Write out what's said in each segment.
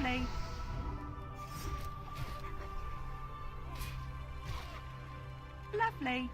Lovely. Lovely.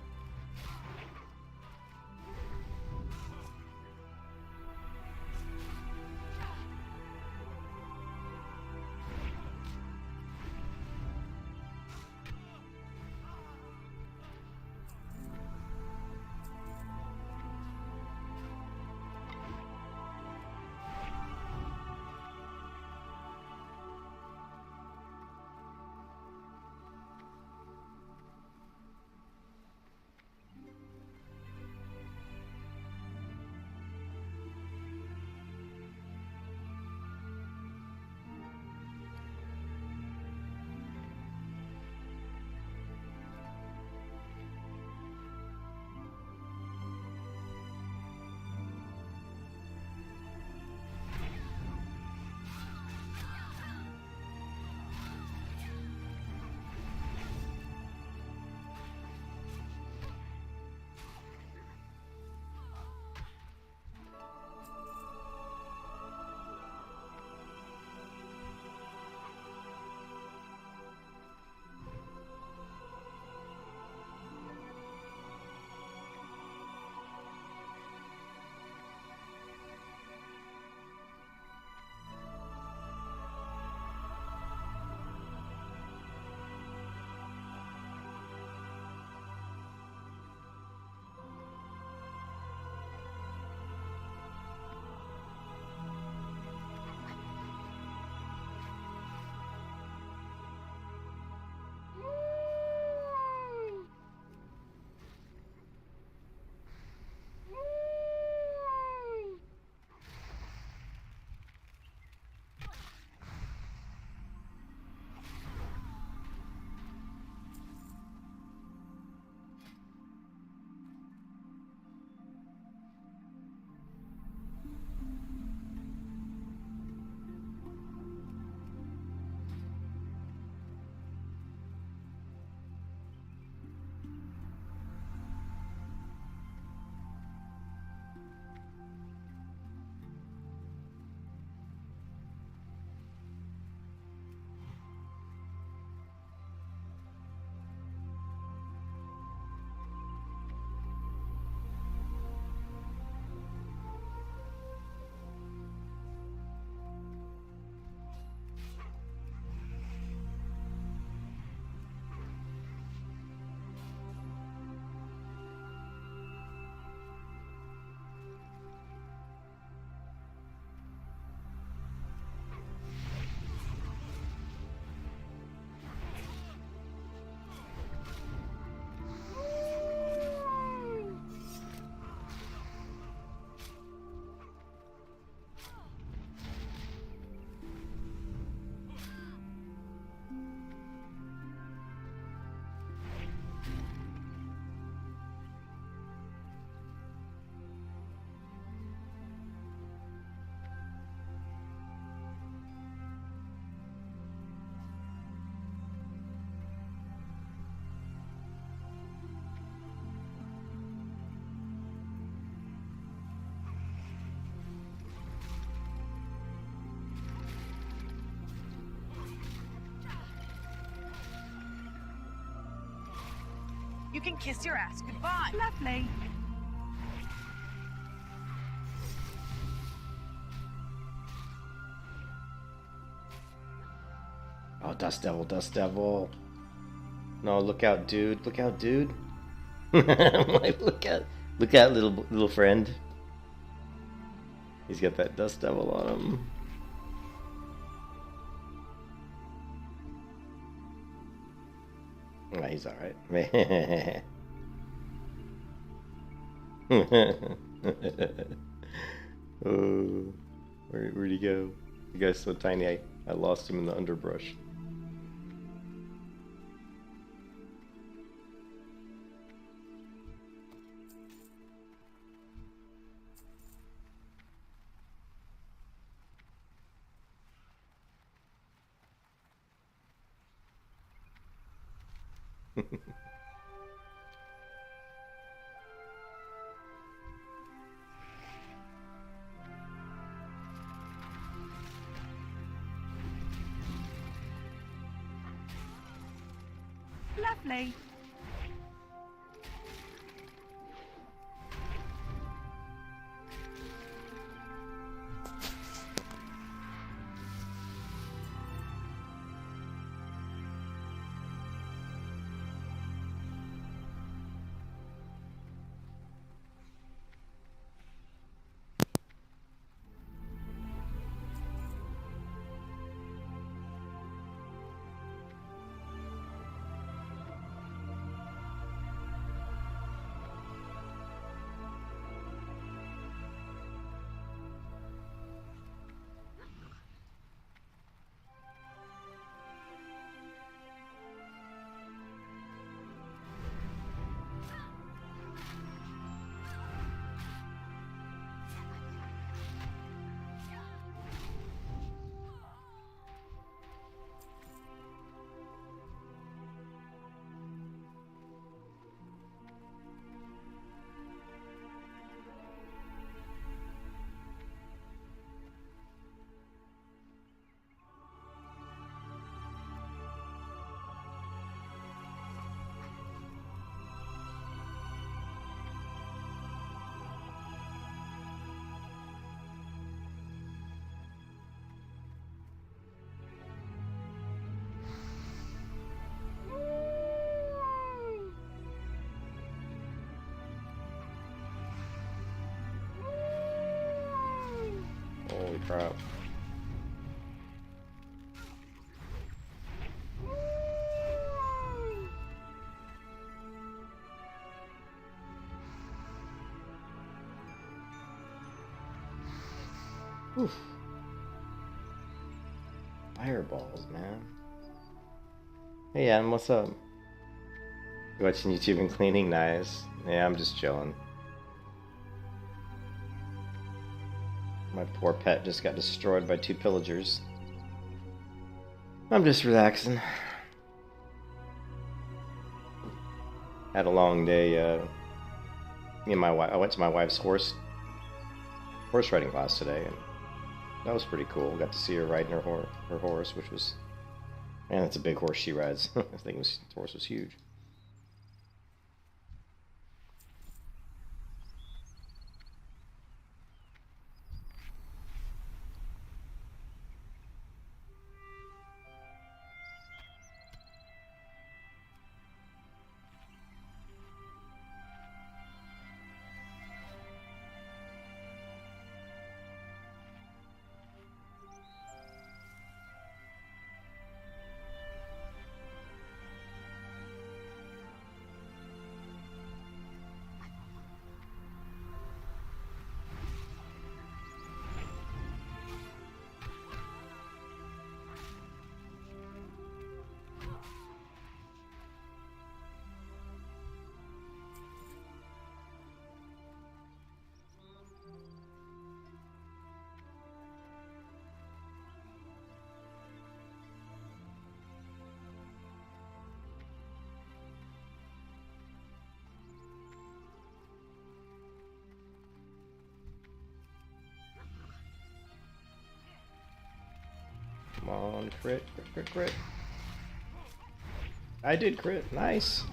You can kiss your ass goodbye. Lovely. Oh, Dust Devil, Dust Devil. No, look out, dude. Look out, dude. I'm like, look out, little friend. He's got that Dust Devil on him. Oh, he's alright. Oh, where'd he go? The guy's so tiny, I lost him in the underbrush. Lovely. Holy crap. Oof. Fireballs, man. Hey, Adam, what's up? You watching YouTube and cleaning? Nice. Yeah, I'm just chilling. My poor pet just got destroyed by 2 pillagers. I'm just relaxing. Had a long day. Me and my wife. I went to my wife's horse riding class today, and that was pretty cool. Got to see her riding her horse, which was, man, that's a big horse she rides. I think the horse was huge. Come on, crit, crit, crit, crit. I did crit, nice.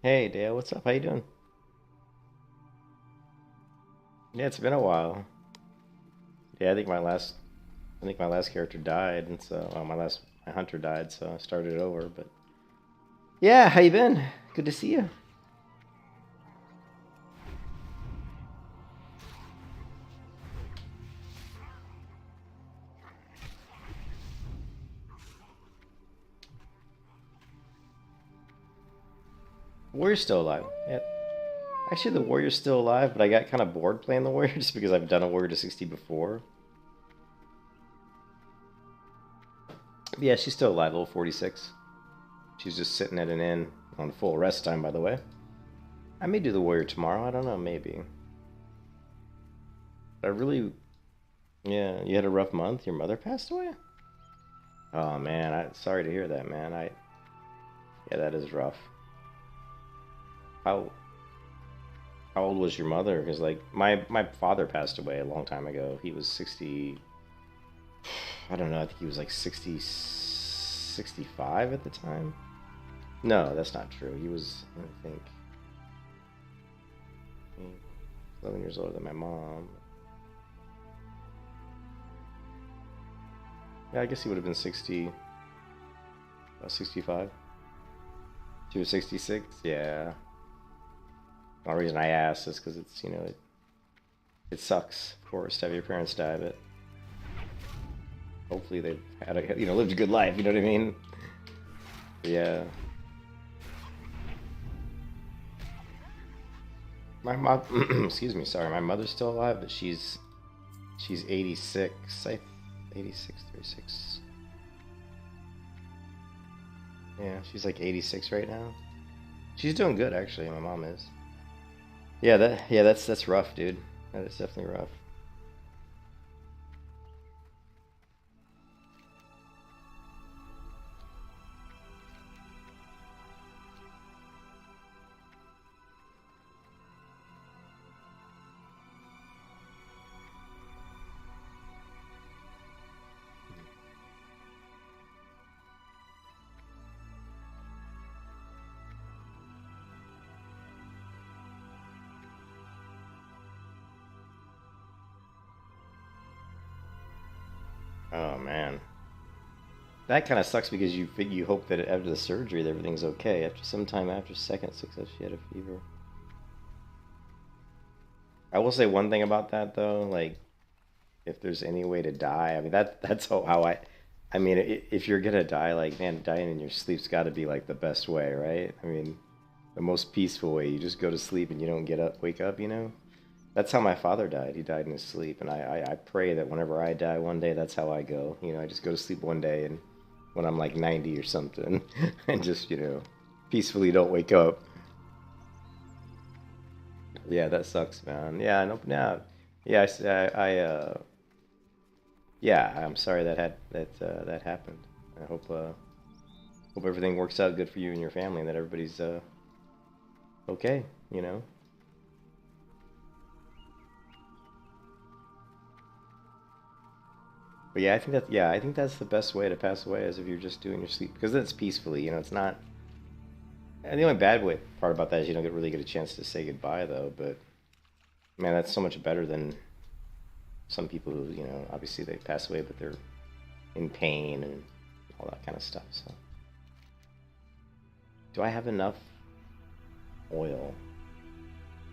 Hey Dale, what's up? How you doing? Yeah, it's been a while. Yeah, I think my last character died, and so my hunter died, so I started it over. But yeah, how you been? Good to see you. Warrior's still alive. Yeah, actually, the Warrior's still alive, but I got kind of bored playing the Warrior just because I've done a Warrior to 60 before. But yeah, she's still alive, level 46. She's just sitting at an inn on full rest time, by the way. I may do the Warrior tomorrow. I don't know, maybe. I really, yeah. You had a rough month. Your mother passed away. Oh man, sorry to hear that, man. Yeah, that is rough. How how old was your mother? Because like my father passed away a long time ago. He was 60. I don't know. I think he was like 60, 65 at the time. No, that's not true. He was, I think, 11 years older than my mom. Yeah, I guess he would have been 60, about 65. She was 66. Yeah. The only reason I asked is because it's, it sucks, of course, to have your parents die, but hopefully they've had lived a good life, you know what I mean? But yeah. My mom, excuse me, sorry, my mother's still alive, but she's 86, 86, 36. Yeah, she's like 86 right now. She's doing good, actually, my mom is. Yeah, that's rough, dude. That is definitely rough. Oh man, that kind of sucks because you hope that after the surgery that everything's okay. After some time after second success, she had a fever. I will say one thing about that though, like if there's any way to die, I mean that's how I mean if you're gonna die, like man, dying in your sleep's got to be like the best way, right? I mean, the most peaceful way. You just go to sleep and you don't wake up, you know? That's how my father died. He died in his sleep, and I pray that whenever I die one day, that's how I go. I just go to sleep one day, and when I'm like 90 or something, and just peacefully don't wake up. Yeah, that sucks, man. Yeah, no, no, yeah, yeah, I'm sorry that happened. I hope everything works out good for you and your family, and that everybody's okay. You know. But yeah, I think that's the best way to pass away is if you're just doing your sleep because then it's peacefully. It's not. And the only part about that is you don't really get a chance to say goodbye though. But man, that's so much better than some people who obviously they pass away but they're in pain and all that kind of stuff. So, do I have enough oil?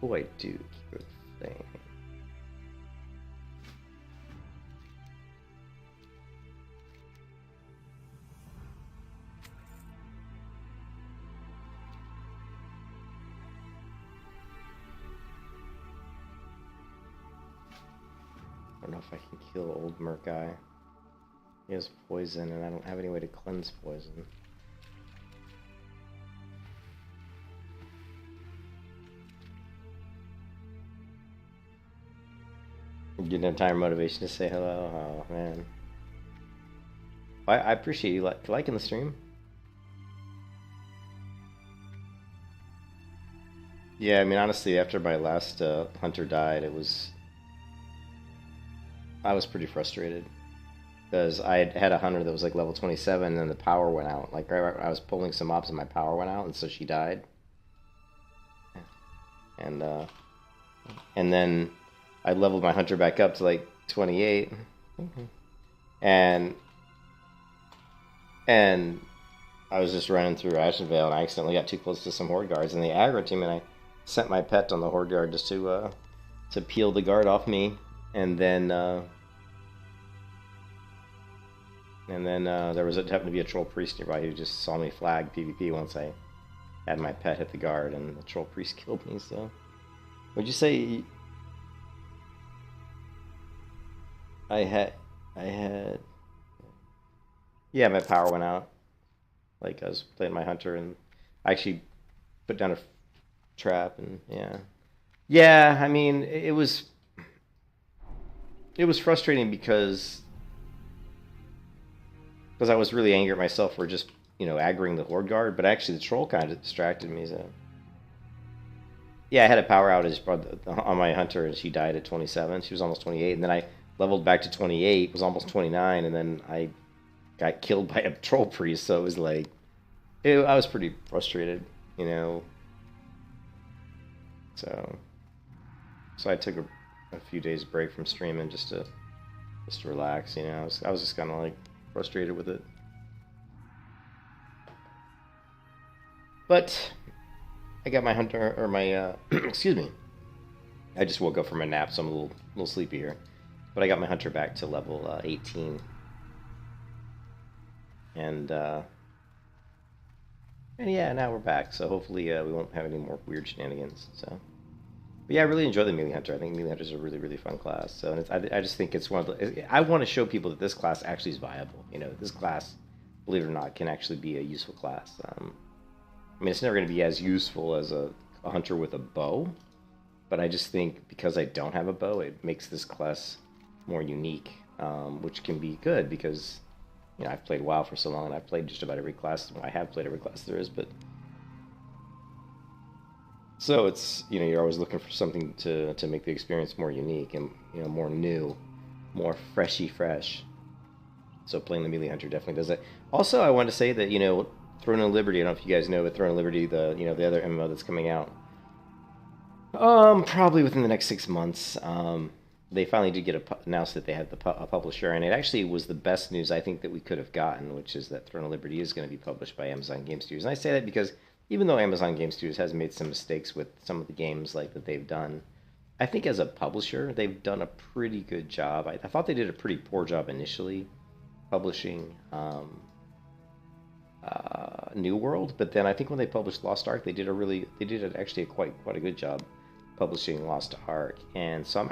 Oh, I do. Good thing. I don't know if I can kill old Merc guy. He has poison, and I don't have any way to cleanse poison. You didn't have time or motivation to say hello? Oh, man. I appreciate you liking the stream. Yeah, I mean, honestly, after my last hunter died, I was pretty frustrated because I had a hunter that was like level 27, and then the power went out. Like I was pulling some mobs, and my power went out, and so she died. and then I leveled my hunter back up to like 28, and I was just running through Vael, and I accidentally got too close to some horde guards, and they aggroed me, and I sent my pet on the horde guard just to peel the guard off me, and then there happened to be a troll priest nearby who just saw me flag PvP once I had my pet hit the guard, and the troll priest killed me. So, would you say I had? Yeah, my power went out. Like I was playing my hunter, and I actually put down a trap, and yeah. I mean, it was frustrating because I was really angry at myself for just aggroing the horde guard, but actually the troll kind of distracted me. So yeah, I had a power outage on my hunter, and she died at 27. She was almost 28, and then I leveled back to 28, was almost 29, and then I got killed by a troll priest. So it was like, I was pretty frustrated, So I took a few days break from streaming just to relax. I was just kind of like frustrated with it. But I got my hunter, or my excuse me. I just woke up from a nap, so I'm a little sleepy here. But I got my hunter back to level 18. And yeah, now we're back. So hopefully we won't have any more weird shenanigans. So, but yeah, I really enjoy the melee hunter. I think melee hunter is a really, really fun class. So, and I just think it's one of the. I want to show people that this class actually is viable. This class, believe it or not, can actually be a useful class. I mean, it's never going to be as useful as a hunter with a bow, but I just think because I don't have a bow, it makes this class more unique, which can be good because. I've played WoW for so long, and I've played just about every class. Well, I have played every class there is, but so it's you're always looking for something to make the experience more unique and more new, more fresh. So playing the melee hunter definitely does that. Also, I want to say that Throne of Liberty. I don't know if you guys know, but Throne of Liberty, the the other MMO that's coming out, probably within the next 6 months. They finally did announced that they had a publisher, and it actually was the best news I think that we could have gotten, which is that Throne of Liberty is going to be published by Amazon Game Studios. And I say that because even though Amazon Game Studios has made some mistakes with some of the games that they've done, I think as a publisher they've done a pretty good job. I thought they did a pretty poor job initially publishing New World, but then I think when they published Lost Ark, they did actually quite a good job publishing Lost Ark, and so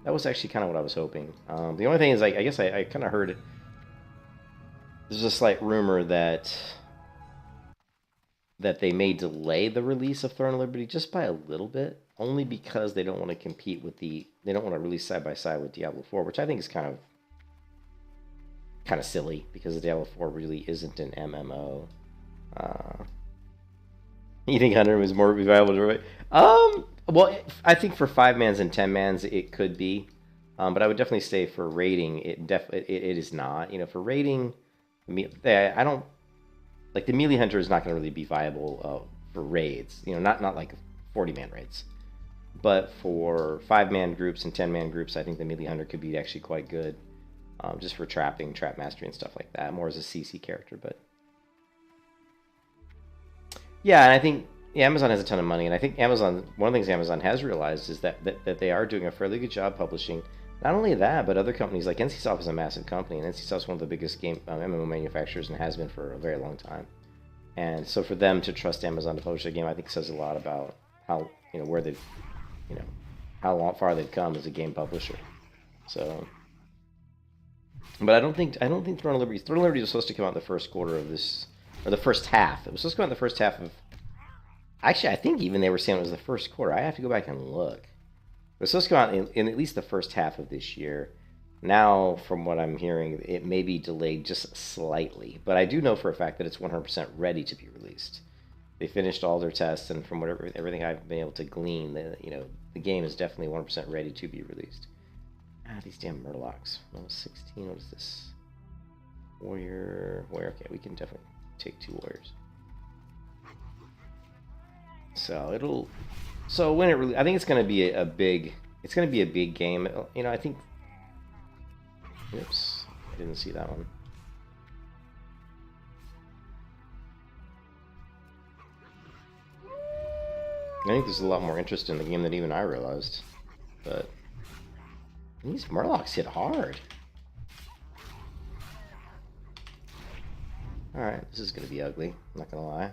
that was actually kind of what I was hoping. The only thing is, I guess I kind of heard there's a slight rumor that they may delay the release of Throne of Liberty just by a little bit, only because they don't want to compete with they don't want to release side by side with Diablo 4, which I think is kind of silly because Diablo 4 really isn't an MMO. You think Hunter was more viable to write? Well, I think for 5-mans and 10-mans it could be, but I would definitely say for raiding it is not. For raiding, I don't like the melee hunter is not going to really be viable for raids. Not like 40-man raids, but for 5-man groups and 10-man groups, I think the melee hunter could be actually quite good, just for trapping, trap mastery, and stuff like that. More as a CC character, but yeah, and I think. Yeah, Amazon has a ton of money, and I think one of the things Amazon has realized is that they are doing a fairly good job publishing. Not only that, but other companies like NCSoft is a massive company, and NCSoft is one of the biggest game MMO manufacturers and has been for a very long time. And so for them to trust Amazon to publish a game, I think says a lot about how where they've how far they've come as a game publisher. So, but I don't think Throne of Liberty was supposed to come out in the first quarter of this, or the first half. It was supposed to come out in the first half of. Actually, I think even they were saying it was the first quarter. I have to go back and look. It was supposed to come out in at least the first half of this year. Now, from what I'm hearing, it may be delayed just slightly. But I do know for a fact that it's 100% ready to be released. They finished all their tests, and from everything I've been able to glean, the game is definitely 100% ready to be released. These damn Murlocs. Level 16, what is this? Warrior. Okay, we can definitely take 2 warriors. So So when it really, I think it's going to be a big, it's going to be a big game. You know, I think. Oops, I didn't see that one. I think there's a lot more interest in the game than even I realized. But these Murlocs hit hard. Alright, this is going to be ugly. I'm not going to lie.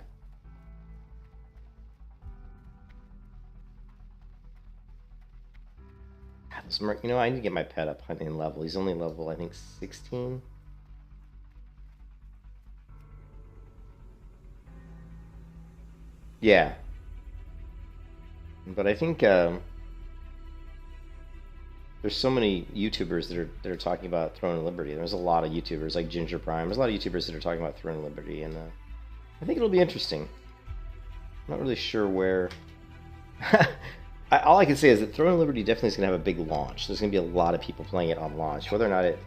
You know, I need to get my pet up in level. He's only level, I think, 16. Yeah. But I think there's so many YouTubers that are talking about Throne of Liberty. There's a lot of YouTubers like Ginger Prime. There's a lot of YouTubers that are talking about Throne of Liberty, and I think it'll be interesting. I'm not really sure where. All I can say is that Throne of Liberty definitely is going to have a big launch. There's going to be a lot of people playing it on launch. Whether or not it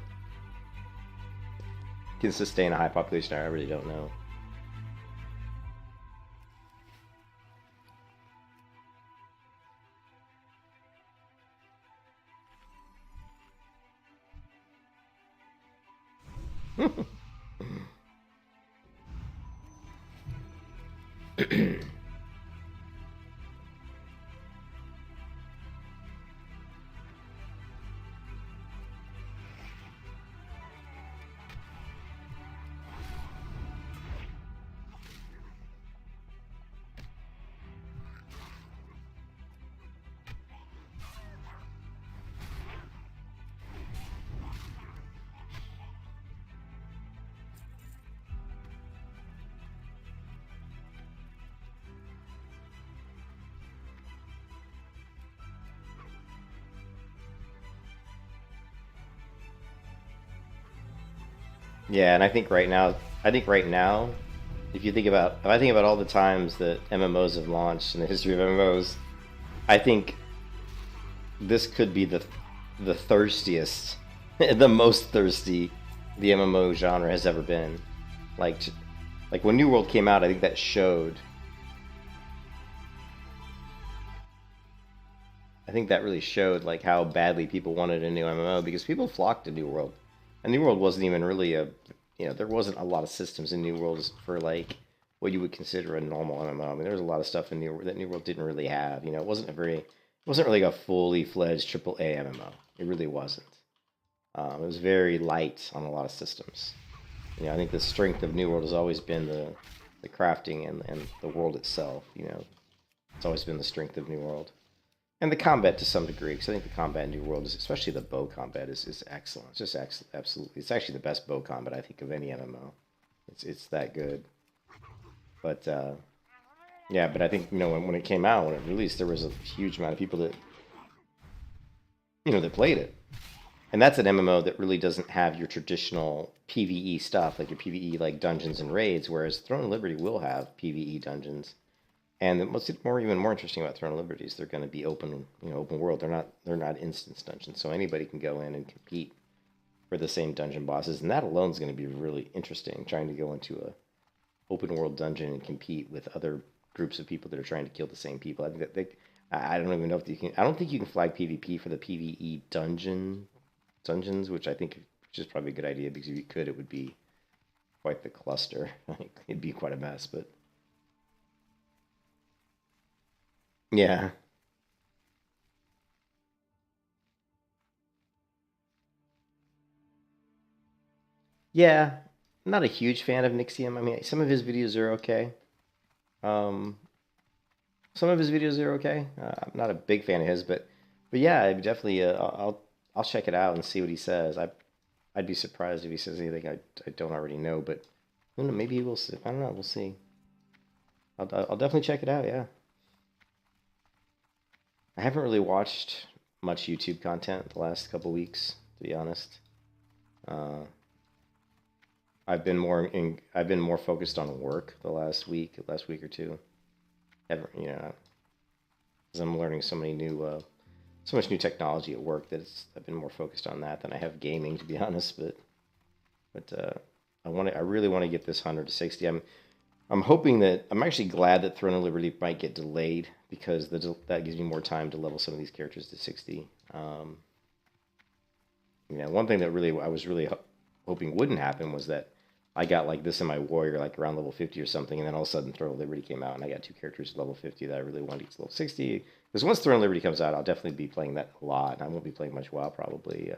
can sustain a high population, I really don't know. Yeah, and I think right now, if I think about all the times that MMOs have launched in the history of MMOs, I think this could be the thirstiest, the most thirsty the MMO genre has ever been. Like when New World came out, I think that showed. I think that really showed like how badly people wanted a new MMO, because people flocked to New World. And New World wasn't even really there wasn't a lot of systems in New World for like what you would consider a normal MMO. I mean, there was a lot of stuff in New World that New World didn't really have. You know, it wasn't really a fully fledged AAA MMO. It really wasn't. It was very light on a lot of systems. You know, I think the strength of New World has always been the crafting and the world itself. You know, it's always been the strength of New World. And the combat to some degree, because I think the combat in New World, especially the bow combat, is excellent. It's just absolutely. It's actually the best bow combat I think of any MMO. It's that good. But yeah, but I think when it came out, when it released, there was a huge amount of people that that played it, and that's an MMO that really doesn't have your traditional PvE stuff, like your PvE like dungeons and raids. Whereas Throne of Liberty will have PvE dungeons. And what's even more interesting about Throne of Liberty is they're going to be open world. They're not instance dungeons, so anybody can go in and compete for the same dungeon bosses, and that alone is going to be really interesting. Trying to go into a open world dungeon and compete with other groups of people that are trying to kill the same people. I think I don't even know if you can. I don't think you can flag PvP for the PvE dungeons, which is probably a good idea, because if you could, it would be quite the cluster. It'd be quite a mess, but. Yeah. Yeah. I'm not a huge fan of Nixium. I mean, some of his videos are okay. I'm not a big fan of his, but yeah, I'd definitely I'll check it out and see what he says. I'd be surprised if he says anything I don't already know, but I don't know, maybe he will. I don't know. We'll see. I'll definitely check it out. Yeah. I haven't really watched much YouTube content the last couple weeks, to be honest. I've been more focused on work the last week or two. Because I'm learning so much new technology at work that I've been more focused on that than I have gaming, to be honest. But I really want to get this 100 to 60. I'm hoping that I'm actually glad that Throne of Liberty might get delayed because that gives me more time to level some of these characters to 60. You know, one thing that I was really hoping wouldn't happen was that I got like this in my warrior like around level 50 or something, and then all of a sudden Throne of Liberty came out, and I got 2 characters at level 50 that I really wanted to get to level 60. Because once Throne of Liberty comes out, I'll definitely be playing that a lot, and I won't be playing much WoW probably,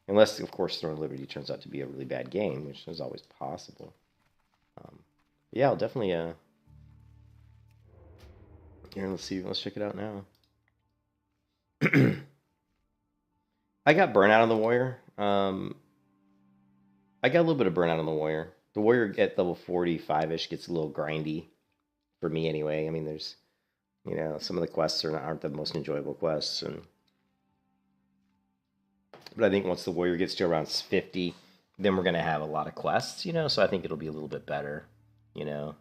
unless of course Throne of Liberty turns out to be a really bad game, which is always possible. Yeah, I'll definitely. Here, let's see. Let's check it out now. I got burnout on the warrior. I got a little bit of burnout on the warrior. The warrior at level 45-ish gets a little grindy for me anyway. I mean, there's, you know, some of the quests aren't the most enjoyable quests, but I think once the warrior gets to around 50, then we're gonna have a lot of quests, you know. So I think it'll be a little bit better, you know.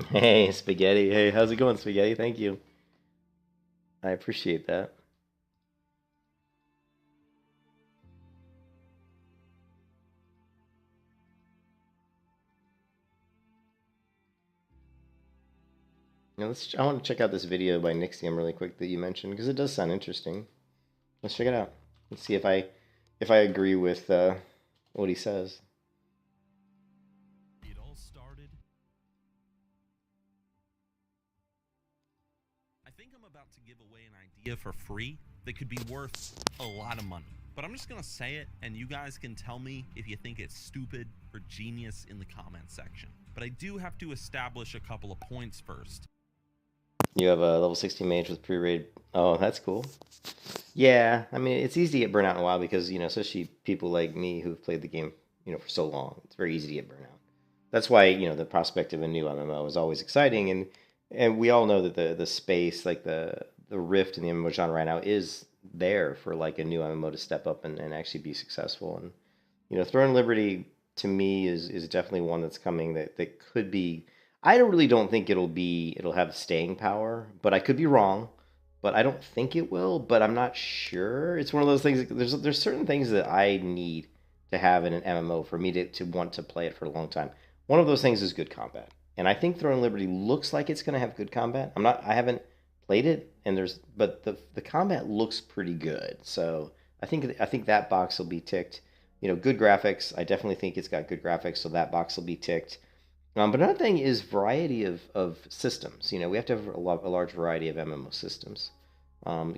Hey, Spaghetti. Hey, how's it going, Spaghetti? Thank you. I appreciate that. Now I want to check out this video by Nixium really quick that you mentioned because it does sound interesting. Let's check it out. Let's see if I agree with what he says. It all started. I think I'm about to give away an idea for free that could be worth a lot of money. But I'm just gonna say it, and you guys can tell me if you think it's stupid or genius in the comment section. But I do have to establish a couple of points first. You have a level 60 mage with pre-raid. Oh, that's cool. Yeah, I mean, it's easy to get burnout in a while because, you know, especially people like me who've played the game, you know, for so long. It's very easy to get burnout. That's why, you know, the prospect of a new MMO is always exciting. And we all know that the space, like the rift in the MMO genre right now is there for like a new MMO to step up and actually be successful. And, you know, Throne of Liberty to me is definitely one that's coming that could be. I really don't think it'll have staying power, but I could be wrong. But I don't think it will. But I'm not sure. It's one of those things. There's certain things that I need to have in an MMO for me to want to play it for a long time. One of those things is good combat, and I think Throne of Liberty looks like it's going to have good combat. I haven't played it, but the combat looks pretty good. So I think that box will be ticked. You know, good graphics. I definitely think it's got good graphics, so that box will be ticked. But another thing is variety of systems. You know, we have to have a large variety of MMO systems,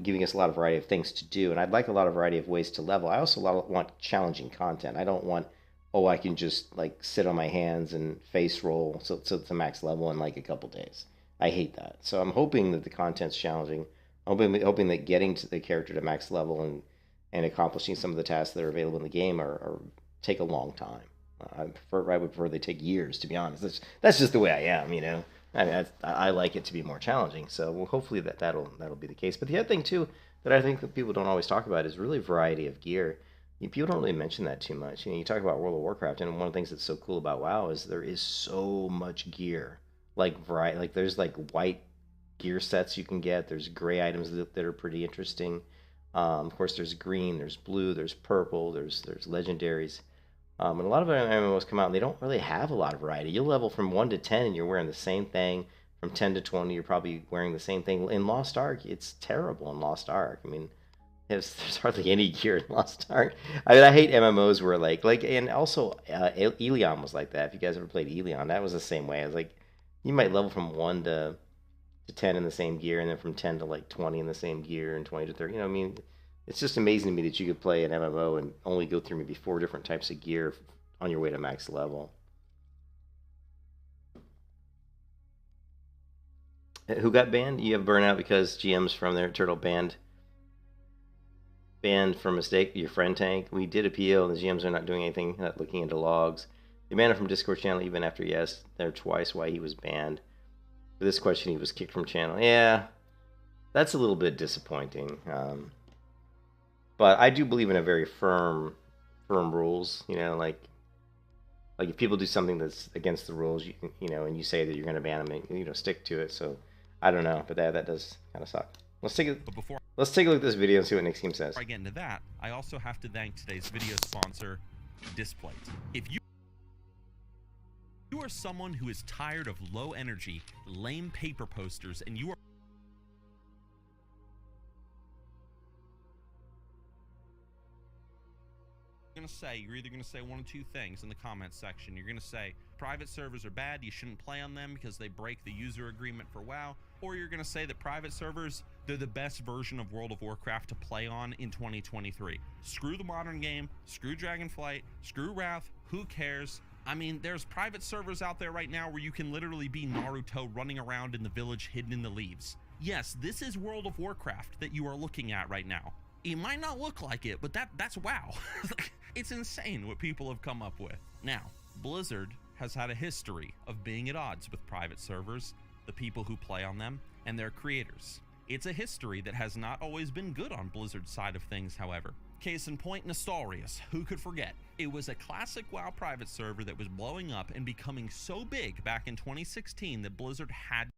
giving us a lot of variety of things to do. And I'd like a lot of variety of ways to level. I also want challenging content. I don't want, I can just like sit on my hands and face roll so it's a max level in like a couple days. I hate that. So I'm hoping that the content's challenging. Hoping that getting to the character to max level and accomplishing some of the tasks that are available in the game are take a long time. I would prefer they take years, to be honest. That's just the way I am, you know. I mean, I like it to be more challenging, so hopefully that'll be the case. But the other thing too that I think that people don't always talk about is really variety of gear. People don't really mention that too much. You know, you talk about World of Warcraft, and one of the things that's so cool about WoW is there is so much gear, like variety. Like there's like white gear sets you can get. There's gray items that are pretty interesting. Of course, there's green, there's blue, there's purple, there's legendaries. And a lot of MMOs come out and they don't really have a lot of variety. You'll level from 1 to 10 and you're wearing the same thing. From 10 to 20, you're probably wearing the same thing. In Lost Ark, it's terrible in Lost Ark. I mean, there's hardly any gear in Lost Ark. I mean, I hate MMOs where and also Elion was like that. If you guys ever played Elion, that was the same way. I was like, you might level from 1 to 10 in the same gear, and then from 10 to like 20 in the same gear, and 20 to 30. You know, I mean, it's just amazing to me that you could play an MMO and only go through maybe 4 different types of gear on your way to max level. Who got banned? You have burnout because GMs from their turtle banned for mistake. Your friend tank. We did appeal. The GMs are not doing anything, not looking into logs. They banned him from Discord channel even after he asked there twice why he was banned. For this question, he was kicked from channel. Yeah, that's a little bit disappointing. But I do believe in a very firm rules. You know, like if people do something that's against the rules, you know, and you say that you're going to ban them, you know, stick to it. So I don't know, but that does kind of suck. Let's take a look at this video and see what Nixium says. Before I get into that, I also have to thank today's video sponsor, Displate. If you are someone who is tired of low energy, lame paper posters, and you are going to say, you're either going to say one of two things in the comments section. You're going to say private servers are bad, you shouldn't play on them because they break the user agreement for WoW, or you're going to say that private servers, they're the best version of World of Warcraft to play on in 2023. Screw the modern game, screw Dragonflight, screw Wrath, who cares? I mean, there's private servers out there right now where you can literally be Naruto running around in the village hidden in the leaves. Yes, this is World of Warcraft that you are looking at right now. It might not look like it, but that's WoW. It's insane what people have come up with. Now, Blizzard has had a history of being at odds with private servers, the people who play on them, and their creators. It's a history that has not always been good on Blizzard's side of things, however. Case in point, Nostorius. Who could forget? It was a classic WoW private server that was blowing up and becoming so big back in 2016 that Blizzard had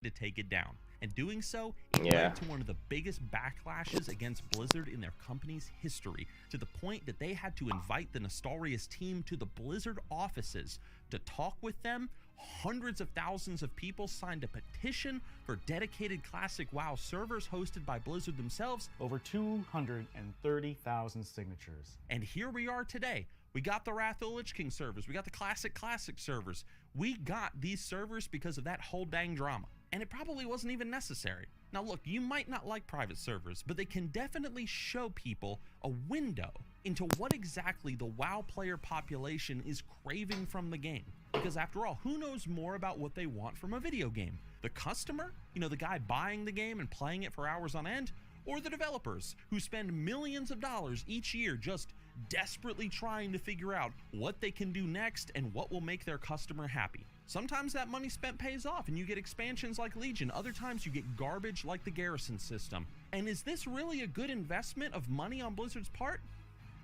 to take it down. And doing so, it led to one of the biggest backlashes against Blizzard in their company's history, to the point that they had to invite the Nostorius team to the Blizzard offices to talk with them. Hundreds of thousands of people signed a petition for dedicated classic WoW servers hosted by Blizzard themselves. Over 230,000 signatures. And here we are today. We got the Wrath of the Lich King servers. We got the classic servers. We got these servers because of that whole dang drama. And it probably wasn't even necessary. Now look, you might not like private servers, but they can definitely show people a window into what exactly the WoW player population is craving from the game. Because after all, who knows more about what they want from a video game? The customer? You know, the guy buying the game and playing it for hours on end? Or the developers who spend millions of dollars each year just desperately trying to figure out what they can do next and what will make their customer happy? Sometimes that money spent pays off and you get expansions like Legion. Other times you get garbage like the Garrison system. And is this really a good investment of money on Blizzard's part?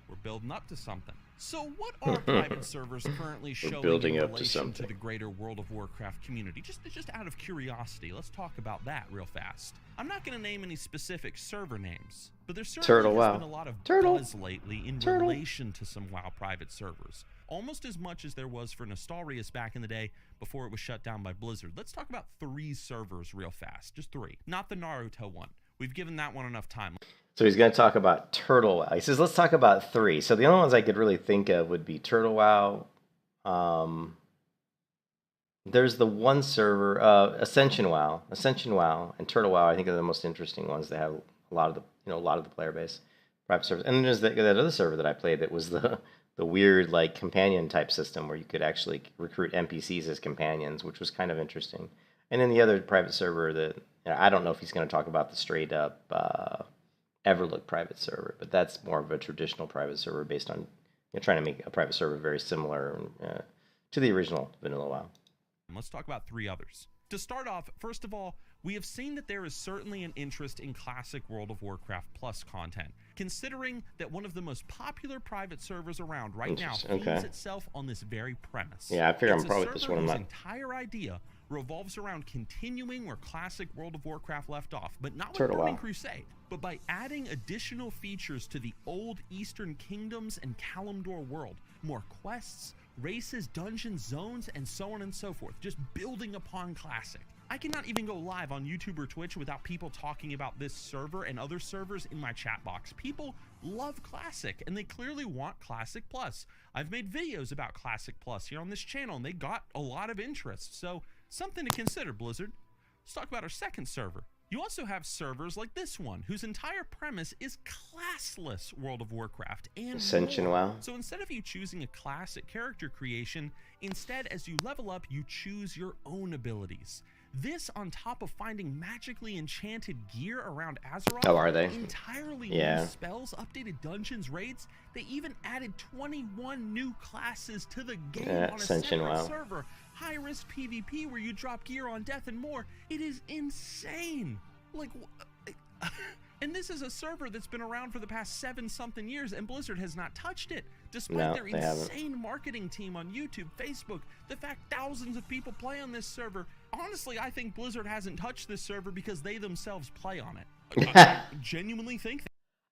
We're building up to something. So what are private servers currently showing in relation to the greater World of Warcraft community? Just out of curiosity, let's talk about that real fast. I'm not going to name any specific server names, but there's certainly been a lot of buzz lately in relation to some WoW private servers. Almost as much as there was for Nostorius back in the day before it was shut down by Blizzard. Let's talk about 3 servers real fast. Just 3. Not the Naruto one. We've given that one enough time. So he's going to talk about Turtle WoW. He says, let's talk about 3. So the only ones I could really think of would be Turtle WoW. There's the one server, Ascension WoW, and Turtle WoW. I think are the most interesting ones. They have a lot of the player base, private servers. And then there's that other server that I played that was the weird like companion type system where you could actually recruit NPCs as companions, which was kind of interesting. And then the other private server that I don't know if he's going to talk about the straight up Everlook private server, but that's more of a traditional private server based on trying to make a private server very similar to the original vanilla WoW. Let's talk about 3 others. To start off, first of all, we have seen that there is certainly an interest in classic World of Warcraft Plus content, considering that one of the most popular private servers around right now feeds itself on this very premise. Yeah, I figure I'm probably this one. Whose entire idea revolves around continuing where classic World of Warcraft left off, but not with Burning Crusade, but by adding additional features to the old Eastern Kingdoms and Kalimdor world. More quests, races, dungeons, zones, and so on and so forth, just building upon classic. I cannot even go live on YouTube or Twitch without people talking about this server and other servers in my chat box. People love Classic, and they clearly want Classic Plus. I've made videos about Classic Plus here on this channel, and they got a lot of interest, so something to consider, Blizzard. Let's talk about our second server. You also have servers like this one, whose entire premise is classless World of Warcraft and Ascension WoW. So instead of you choosing a classic character creation, instead as you level up, you choose your own abilities. This on top of finding magically enchanted gear around Azeroth. Oh, are they? Entirely new spells, updated dungeons, raids. They even added 21 new classes to the game on a separate server. High-risk PvP where you drop gear on death and more. It is insane. Like, and this is a server that's been around for the past 7-something years, and Blizzard has not touched it, despite their insane marketing team on YouTube, Facebook, the fact thousands of people play on this server. Honestly, I think Blizzard hasn't touched this server because they themselves play on it. I genuinely think that.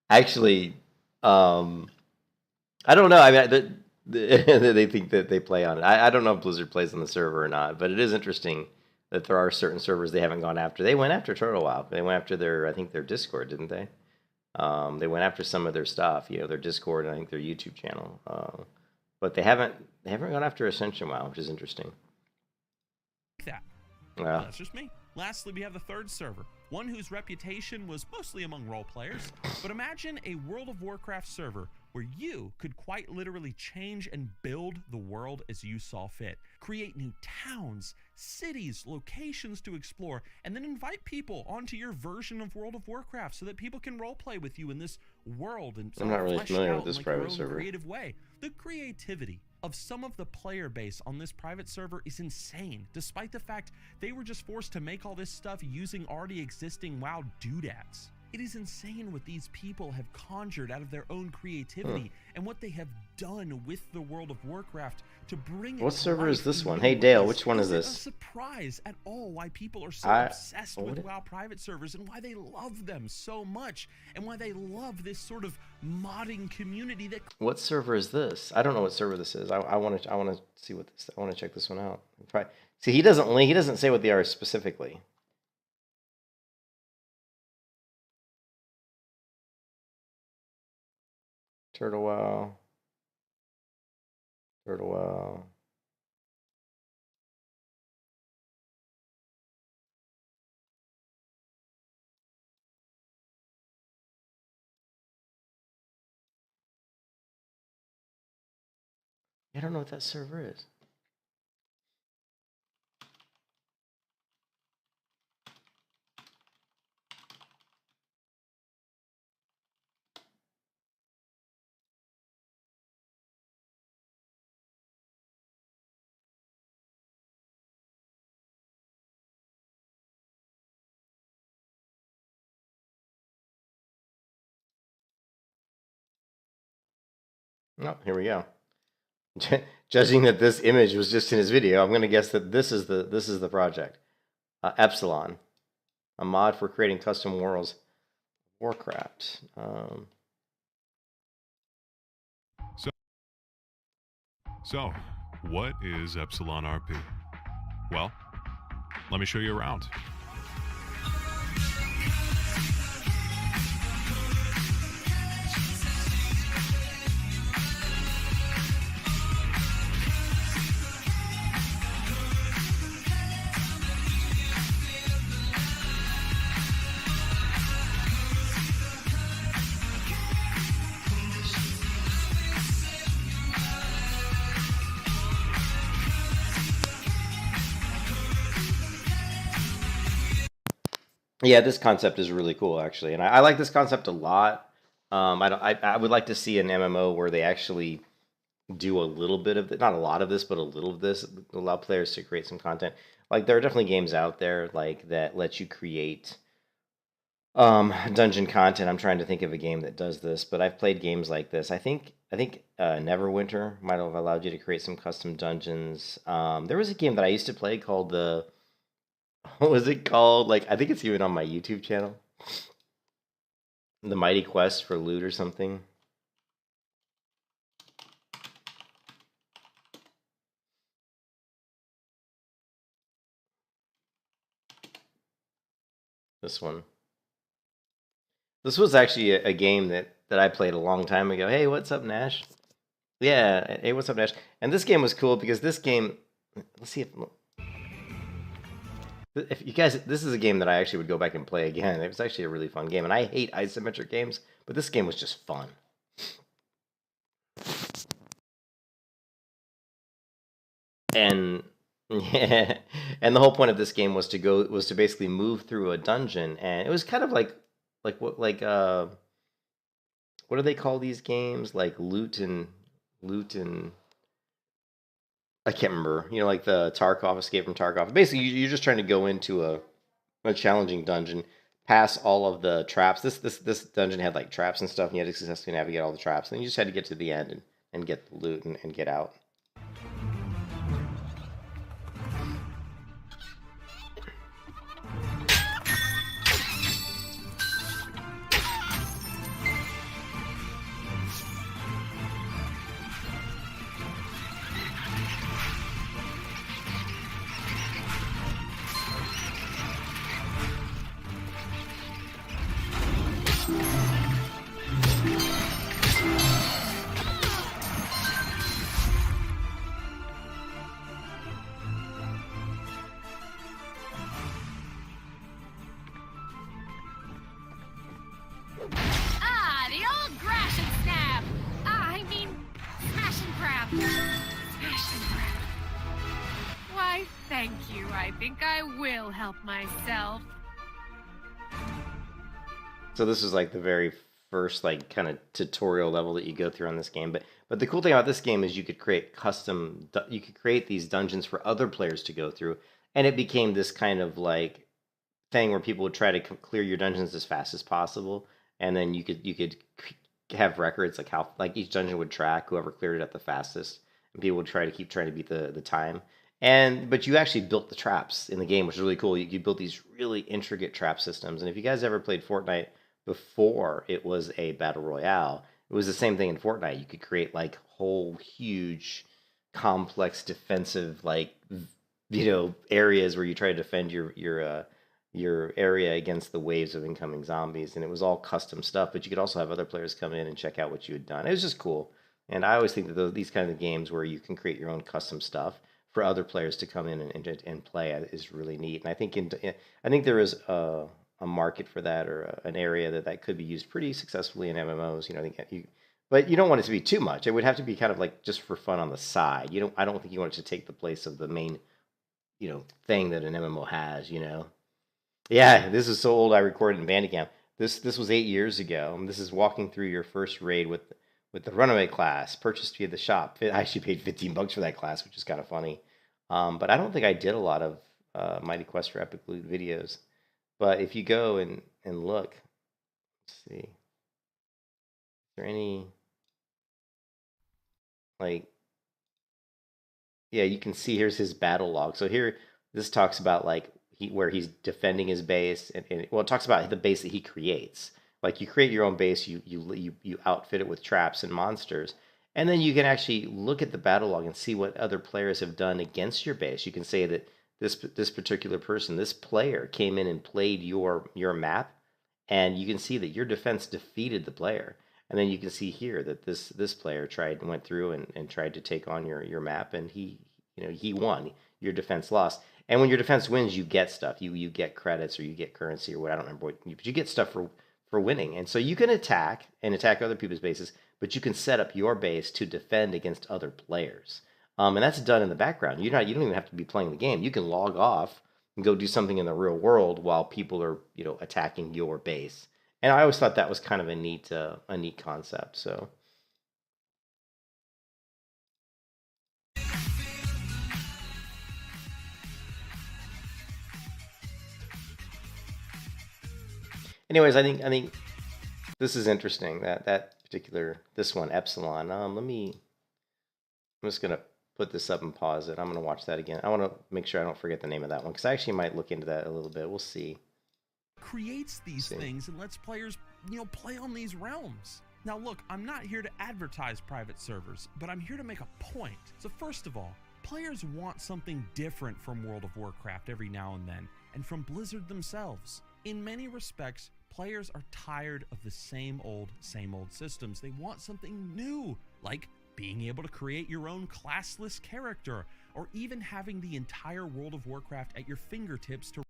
Actually, I don't know. I mean, they think that they play on it. I don't know if Blizzard plays on the server or not, but it is interesting that there are certain servers they haven't gone after. They went after Turtle WoW. They went after I think their Discord, didn't they? They went after some of their stuff, their Discord and I think their YouTube channel. But they haven't gone after Ascension WoW, which is interesting. That. Yeah. That's just me. Lastly, we have the third server, one whose reputation was mostly among role players. But imagine a World of Warcraft server where you could quite literally change and build the world as you saw fit. Create new towns, cities, locations to explore, and then invite people onto your version of World of Warcraft so that people can roleplay with you in this world and I'm not really flesh familiar out with this in, like, private your own server. creative way. The creativity of some of the player base on this private server is insane, despite the fact they were just forced to make all this stuff using already existing WoW doodads. It is insane what these people have conjured out of their own creativity and what they have done with the World of Warcraft to bring it What to server life is this in one? new Hey, Dale, ways. which one is Is it this? a surprise at all why people are so I- obsessed what with it- WoW private servers and why they love them so much and why they love this sort of modding community that What server is this? I don't know what server this is. I want to see what this. I want to check this one out. See, he doesn't say what they are specifically. Turtle WoW. Turtle WoW. I don't know what that server is. Oh, here we go. Judging that this image was just in his video, I'm going to guess that this is the project. Epsilon, a mod for creating custom worlds. Warcraft. So, what is Epsilon RP? Well, let me show you around. Yeah, this concept is really cool, actually, and I like this concept a lot. I would like to see an MMO where they actually do a little bit of not a lot of this, but a little of this. Allow players to create some content. Like there are definitely games out there like that let you create dungeon content. I'm trying to think of a game that does this, but I've played games like this. I think Neverwinter might have allowed you to create some custom dungeons. There was a game that I used to play called what was it called? Like, I think it's even on my YouTube channel. The Mighty Quest for Loot or something. This one. This was actually a game that I played a long time ago. Hey, what's up, Nash? Yeah, hey, what's up, Nash? And this game was cool because this game... Let's see if you guys, this is a game that I actually would go back and play again. It was actually a really fun game, and I hate isometric games, but this game was just fun. And yeah, and the whole point of this game was to basically move through a dungeon, and it was kind of like what do they call these games? Like loot and I can't remember. Like the Tarkov, Escape from Tarkov. Basically, you're just trying to go into a challenging dungeon, pass all of the traps. This dungeon had like traps and stuff, and you had to successfully navigate all the traps. And then you just had to get to the end and get the loot and get out. Why, thank you. I think I will help myself. So this is like the very first like kind of tutorial level that you go through on this game. But the cool thing about this game is you could create you could create these dungeons for other players to go through, and it became this kind of like thing where people would try to clear your dungeons as fast as possible, and then you could have records like how like each dungeon would track whoever cleared it at the fastest, and people would try to keep trying to beat the time. But you actually built the traps in the game, which is really cool. You built these really intricate trap systems, and if you guys ever played Fortnite before it was a battle royale, it was the same thing in Fortnite. You could create like whole huge, complex defensive like areas where you try to defend your area against the waves of incoming zombies, and it was all custom stuff. But you could also have other players come in and check out what you had done. It was just cool, and I always think that these kinds of games where you can create your own custom stuff for other players to come in and play is really neat. And I think there is a market for that, or an area that could be used pretty successfully in MMOs. But you don't want it to be too much. It would have to be kind of like just for fun on the side. I don't think you want it to take the place of the main, thing that an MMO has. Yeah, this is so old. I recorded in Bandicam. This was 8 years ago. This is walking through your first raid with the Runaway class, purchased via the shop. I actually paid $15 for that class, which is kind of funny. But I don't think I did a lot of Mighty Quest for Epic Loot videos. But if you go and look, let's see, is there any, like, yeah, you can see here's his battle log. So here, this talks about like where he's defending his base, and it talks about the base that he creates. Like you create your own base, you outfit it with traps and monsters, and then you can actually look at the battle log and see what other players have done against your base. You can say that this particular person, this player, came in and played your map, and you can see that your defense defeated the player. And then you can see here that this player went through and tried to take on your map, and he won. Your defense lost. And when your defense wins, you get stuff. You get credits, or you get currency, or what, I don't remember what, but you get stuff for winning. And so you can attack other people's bases, but you can set up your base to defend against other players. And that's done in the background. You don't even have to be playing the game. You can log off and go do something in the real world while people are attacking your base. And I always thought that was kind of a neat concept. So. Anyways, I think this is interesting, this one, Epsilon. I'm just gonna put this up and pause it. I'm gonna watch that again. I want to make sure I don't forget the name of that one, because I actually might look into that a little bit. We'll see. Creates these things and lets players, play on these realms. Now look, I'm not here to advertise private servers, but I'm here to make a point. So first of all, players want something different from World of Warcraft every now and then, and from Blizzard themselves. In many respects, players are tired of the same old systems. They want something new, like being able to create your own classless character, or even having the entire World of Warcraft at your fingertips to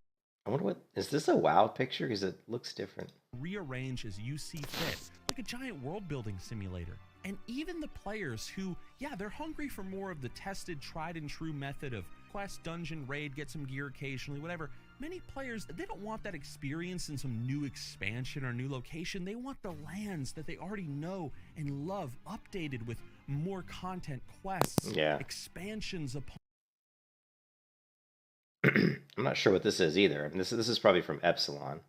I wonder is this a WoW picture? Because it looks different. Rearrange as you see fit, like a giant world building simulator. And even the players who, they're hungry for more of the tested, tried and true method of quest, dungeon, raid, get some gear occasionally, whatever. Many players, they don't want that experience in some new expansion or new location. They want the lands that they already know and love, updated with more content, quests, expansions upon. I'm not sure what this is either. I mean, this is probably from Epsilon.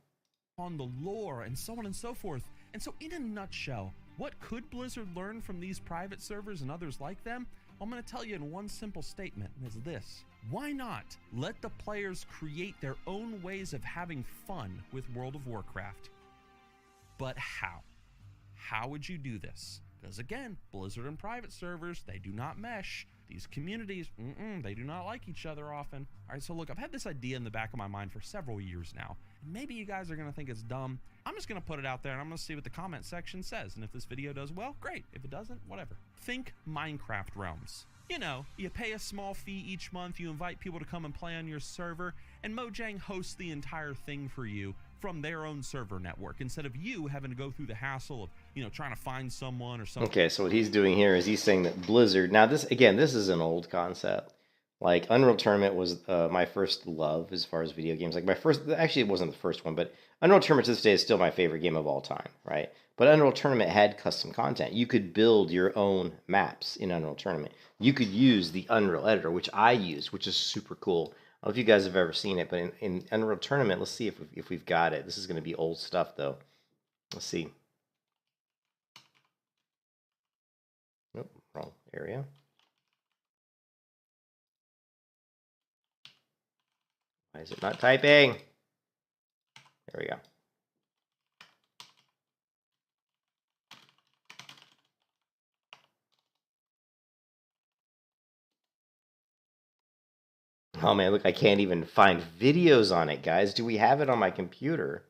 On the lore and so on and so forth. And so in a nutshell, what could Blizzard learn from these private servers and others like them? I'm going to tell you in one simple statement, and it's this. Why not let the players create their own ways of having fun with World of Warcraft? But how? How would you do this? Because again, Blizzard and private servers, they do not mesh. These communities, they do not like each other often. All right, so look, I've had this idea in the back of my mind for several years now. Maybe you guys are going to think it's dumb. I'm just going to put it out there, and I'm going to see what the comment section says. And if this video does well, great. If it doesn't, whatever. Think Minecraft realms. You pay a small fee each month, you invite people to come and play on your server, and Mojang hosts the entire thing for you from their own server network instead of you having to go through the hassle of, you know, trying to find someone or something. Okay, so what he's doing here is he's saying that Blizzard, now this, again, this is an old concept. Like, Unreal Tournament was my first love as far as video games. Like, my first, actually, it wasn't the first one, but Unreal Tournament to this day is still my favorite game of all time, right? But Unreal Tournament had custom content. You could build your own maps in Unreal Tournament. You could use the Unreal Editor, which I use, which is super cool. I don't know if you guys have ever seen it, but in Unreal Tournament, let's see if we've got it. This is going to be old stuff, though. Let's see. Nope, wrong area. Why is it not typing? There we go. Oh man, look, I can't even find videos on it, guys. Do we have it on my computer?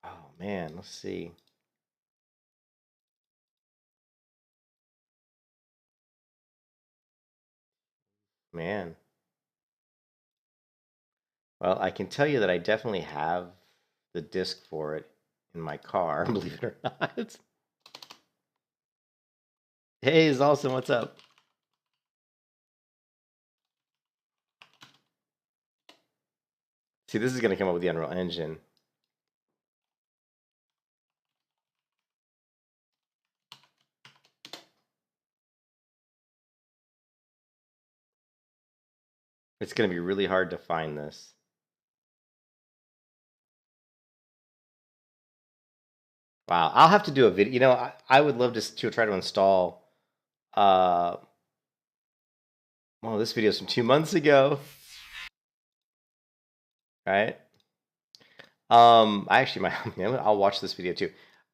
Oh man, let's see. Man. Well, I can tell you that I definitely have the disc for it in my car, believe it or not. Hey, Zalson, what's up? See, this is going to come up with the Unreal Engine. It's going to be really hard to find this. Wow, I'll have to do a video. You know, I would love to try to install. Well, this video is from 2 months ago, right? I actually might. I'll watch this video too.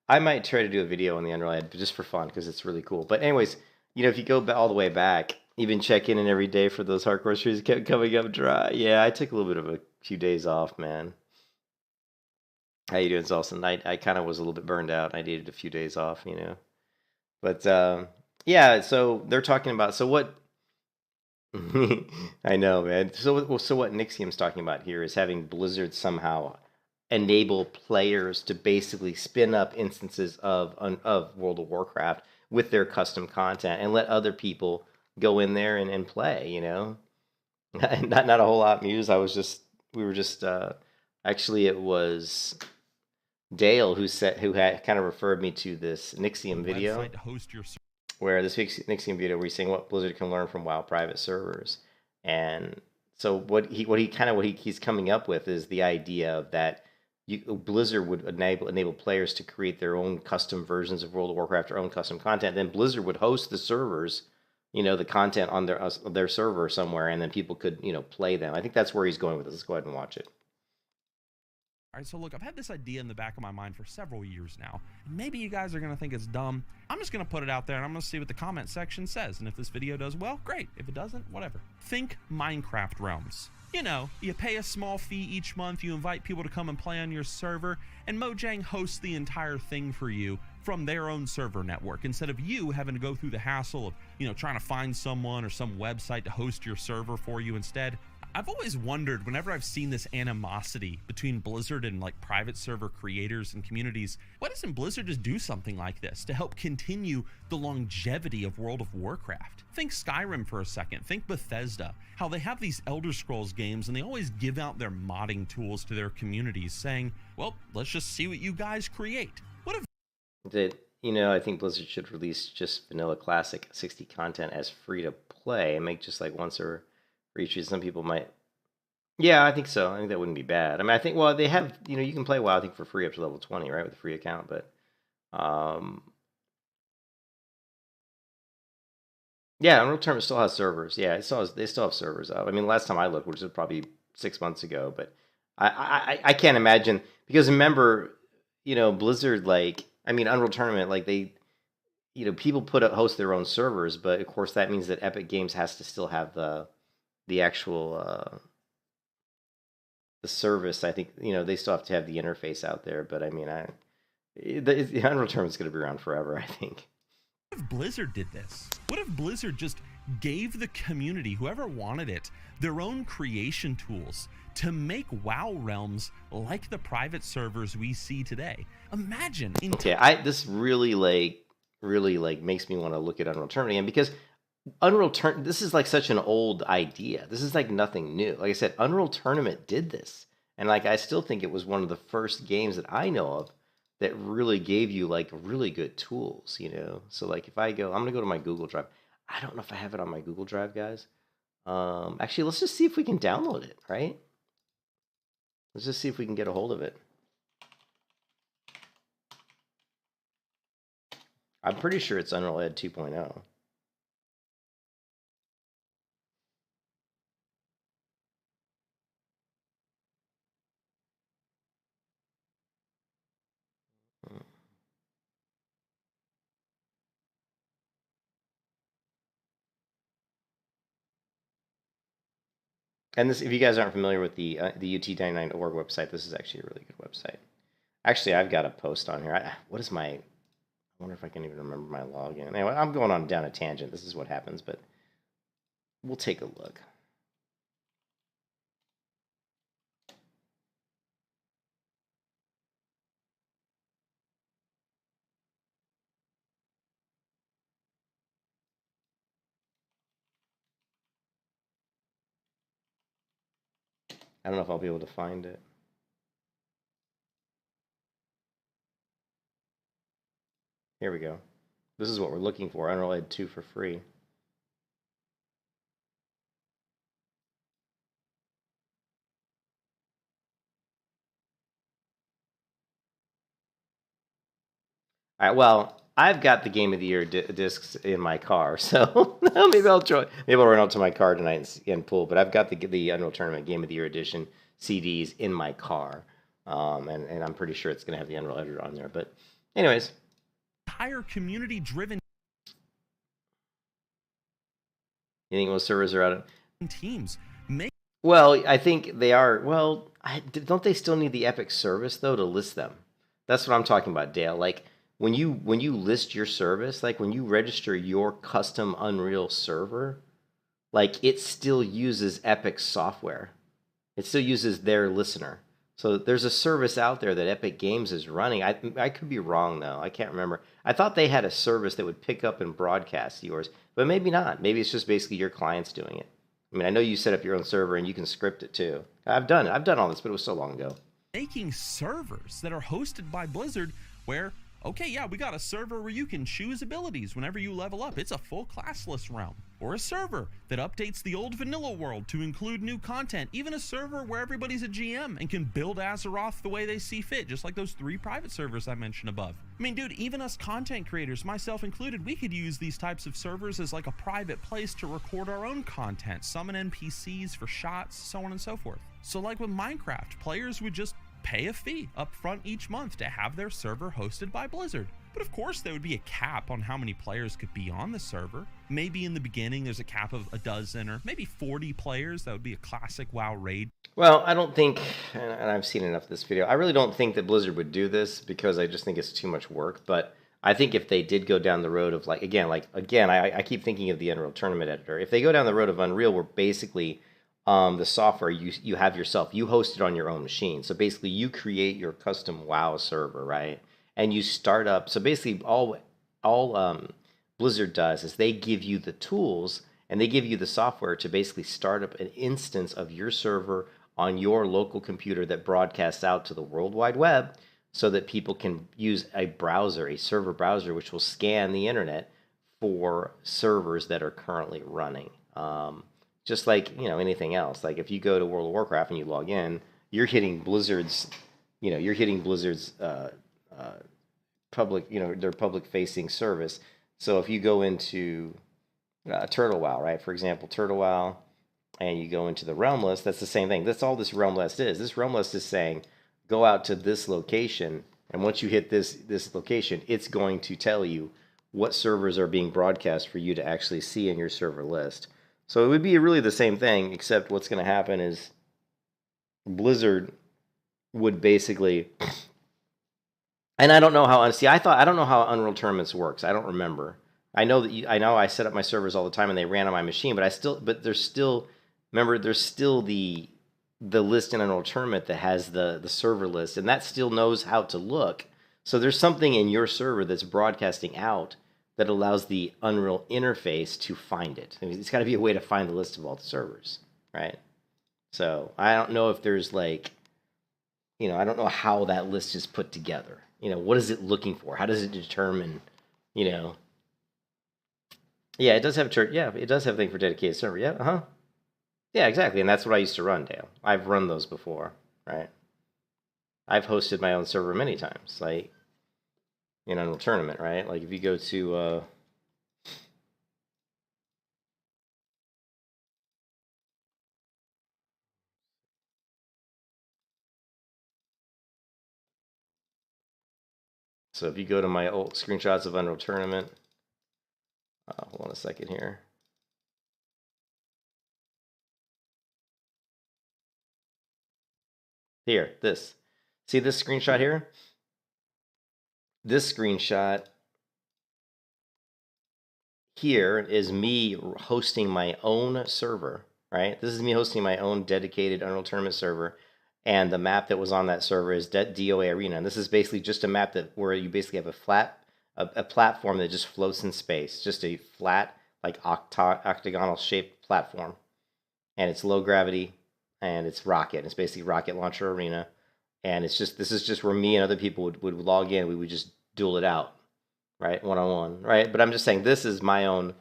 I might try to do a video on the Unreal Ed just for fun because it's really cool. But anyways, you know, if you go all the way back, even check in and every day for those hardcore streams kept coming up dry. Yeah, I took a little bit of a few days off, man. How you doing, Zalson? I kind of was a little bit burned out. I needed a few days off, you know. But yeah, so they're talking about, so what I know, man. So what Nixium's talking about here is having Blizzard somehow enable players to basically spin up instances of World of Warcraft with their custom content and let other people go in there and play, you know. not a whole lot, Muse. We were just actually it was Dale who had kind of referred me to this Nixium video, where this Nixium video where he's saying what Blizzard can learn from WoW private servers. And so what he's coming up with is the idea of that Blizzard would enable players to create their own custom versions of World of Warcraft, their own custom content. Then Blizzard would host the servers, you know, the content on their server somewhere, and then people could, you know, play them. I think that's where he's going with this. Let's go ahead and watch it. All right, so look, I've had this idea in the back of my mind for several years now. Maybe you guys are going to think it's dumb. I'm just going to put it out there, and I'm going to see what the comment section says. And if this video does well, great. If it doesn't, whatever. Think Minecraft realms. You know, you pay a small fee each month, you invite people to come and play on your server, and Mojang hosts the entire thing for you from their own server network instead of you having to go through the hassle of, you know, trying to find someone or some website to host your server for you instead. I've always wondered, whenever I've seen this animosity between Blizzard and like private server creators and communities, why doesn't Blizzard just do something like this to help continue the longevity of World of Warcraft? Think Skyrim for a second, think Bethesda, how they have these Elder Scrolls games and they always give out their modding tools to their communities saying, well, let's just see what you guys create. What if you know, I think Blizzard should release just vanilla classic 60 content as free to play and make just like one server for each. Some people might. Yeah, I think so. I think that wouldn't be bad. I mean, I think, well, they have, you know, you can play WoW, I think, for free up to level 20, right, with a free account, but yeah, Unreal Tournament still has servers. Yeah, they still have servers up. I mean, last time I looked, which was probably 6 months ago, but I can't imagine, because remember, you know, Blizzard, like, I mean, Unreal Tournament, like, they, you know, people host their own servers, but of course that means that Epic Games has to still have the actual the service. I think, you know, they still have to have the interface out there, but I mean, the Unreal Tournament's going to be around forever, I think. What if Blizzard did this? What if Blizzard just gave the community, whoever wanted it, their own creation tools to make WoW realms like the private servers we see today. Imagine. Okay, this really makes me want to look at Unreal Tournament again, because this is like such an old idea. This is like nothing new. Like I said, Unreal Tournament did this, and like I still think it was one of the first games that I know of that really gave you like really good tools, you know. So like if I go, I'm gonna go to my Google Drive. I don't know if I have it on my Google Drive, guys. Actually, let's just see if we can download it, right? Let's just see if we can get a hold of it. I'm pretty sure it's Unreal Ed 2.0. And this, if you guys aren't familiar with the UT99.org website, this is actually a really good website. Actually, I've got a post on here. What is my... I wonder if I can even remember my login. Anyway, I'm going on down a tangent. This is what happens, but we'll take a look. I don't know if I'll be able to find it. Here we go. This is what we're looking for. Unreal Ed 2 for free. All right, well, I've got the Game of the Year discs in my car, so maybe I'll try. Maybe I'll run out to my car tonight and pull. But I've got the Unreal Tournament Game of the Year edition CDs in my car, and I'm pretty sure it's going to have the Unreal Editor on there. But, anyways, entire community-driven. You think most servers are out of teams? Well, I think they are. Well, don't they still need the Epic service though to list them? That's what I'm talking about, Dale. Like when you list your service, like when you register your custom Unreal server, like it still uses Epic software. It still uses their listener. So there's a service out there that Epic Games is running. I could be wrong though. I can't remember. I thought they had a service that would pick up and broadcast yours, but maybe not. Maybe it's just basically your clients doing it. I mean, I know you set up your own server and you can script it too. I've done it. I've done all this, but it was so long ago. Making servers that are hosted by Blizzard where, okay, yeah, we got a server where you can choose abilities whenever you level up. It's a full classless realm. Or a server that updates the old vanilla world to include new content. Even a server where everybody's a GM and can build Azeroth the way they see fit, just like those 3 private servers I mentioned above. I mean, dude, even us content creators, myself included, we could use these types of servers as like a private place to record our own content, summon NPCs for shots, so on and so forth. So like with Minecraft, players would just pay a fee up front each month to have their server hosted by Blizzard. But of course there would be a cap on how many players could be on the server. Maybe in the beginning there's a cap of a dozen or maybe 40 players. That would be a classic WoW raid. Well, I don't think, and I've seen enough of this video, I really don't think that Blizzard would do this because I just think it's too much work. But I think if they did go down the road of I keep thinking of the Unreal Tournament Editor. If they go down the road of Unreal where basically the software you have yourself, you host it on your own machine. So basically you create your custom WoW server, right? And you start up. So basically all Blizzard does is they give you the tools and they give you the software to basically start up an instance of your server on your local computer that broadcasts out to the World Wide Web so that people can use a browser, a server browser, which will scan the internet for servers that are currently running. Just like, anything else. Like if you go to World of Warcraft and you log in, you're hitting Blizzard's, public, their public-facing service. So if you go into Turtle WoW, right? For example, Turtle WoW, and you go into the realm list, that's the same thing. That's all this realm list is. This realm list is saying, go out to this location, and once you hit this location, it's going to tell you what servers are being broadcast for you to actually see in your server list. So it would be really the same thing, except what's going to happen is Blizzard would basically... And I don't know how, honestly, I don't know how Unreal Tournaments works. I don't remember. I know that I know I set up my servers all the time and they ran on my machine, but there's still, remember, there's still the list in Unreal Tournament that has the server list, and that still knows how to look. So there's something in your server that's broadcasting out that allows the Unreal interface to find it. I mean, it's got to be a way to find the list of all the servers, right? So I don't know if there's like, I don't know how that list is put together. What is it looking for? How does it determine, Yeah, it does have it does have a thing for dedicated server. Yeah, Yeah, exactly. And that's what I used to run, Dale. I've run those before, right? I've hosted my own server many times, like in Unreal Tournament, right? Like if you go to so if you go to my old screenshots of Unreal Tournament, hold on a second here. Here, this. See this screenshot here? This screenshot here is me hosting my own server, right? This is me hosting my own dedicated Unreal Tournament server, and the map that was on that server is DOA Arena. And this is basically just a map where you basically have a platform that just floats in space, just a flat, like octagonal shaped platform, and it's low gravity, and it's rocket. It's basically Rocket Launcher Arena, and this is just where me and other people would log in. We would just duel it out, right, one-on-one, right? But I'm just saying this is my own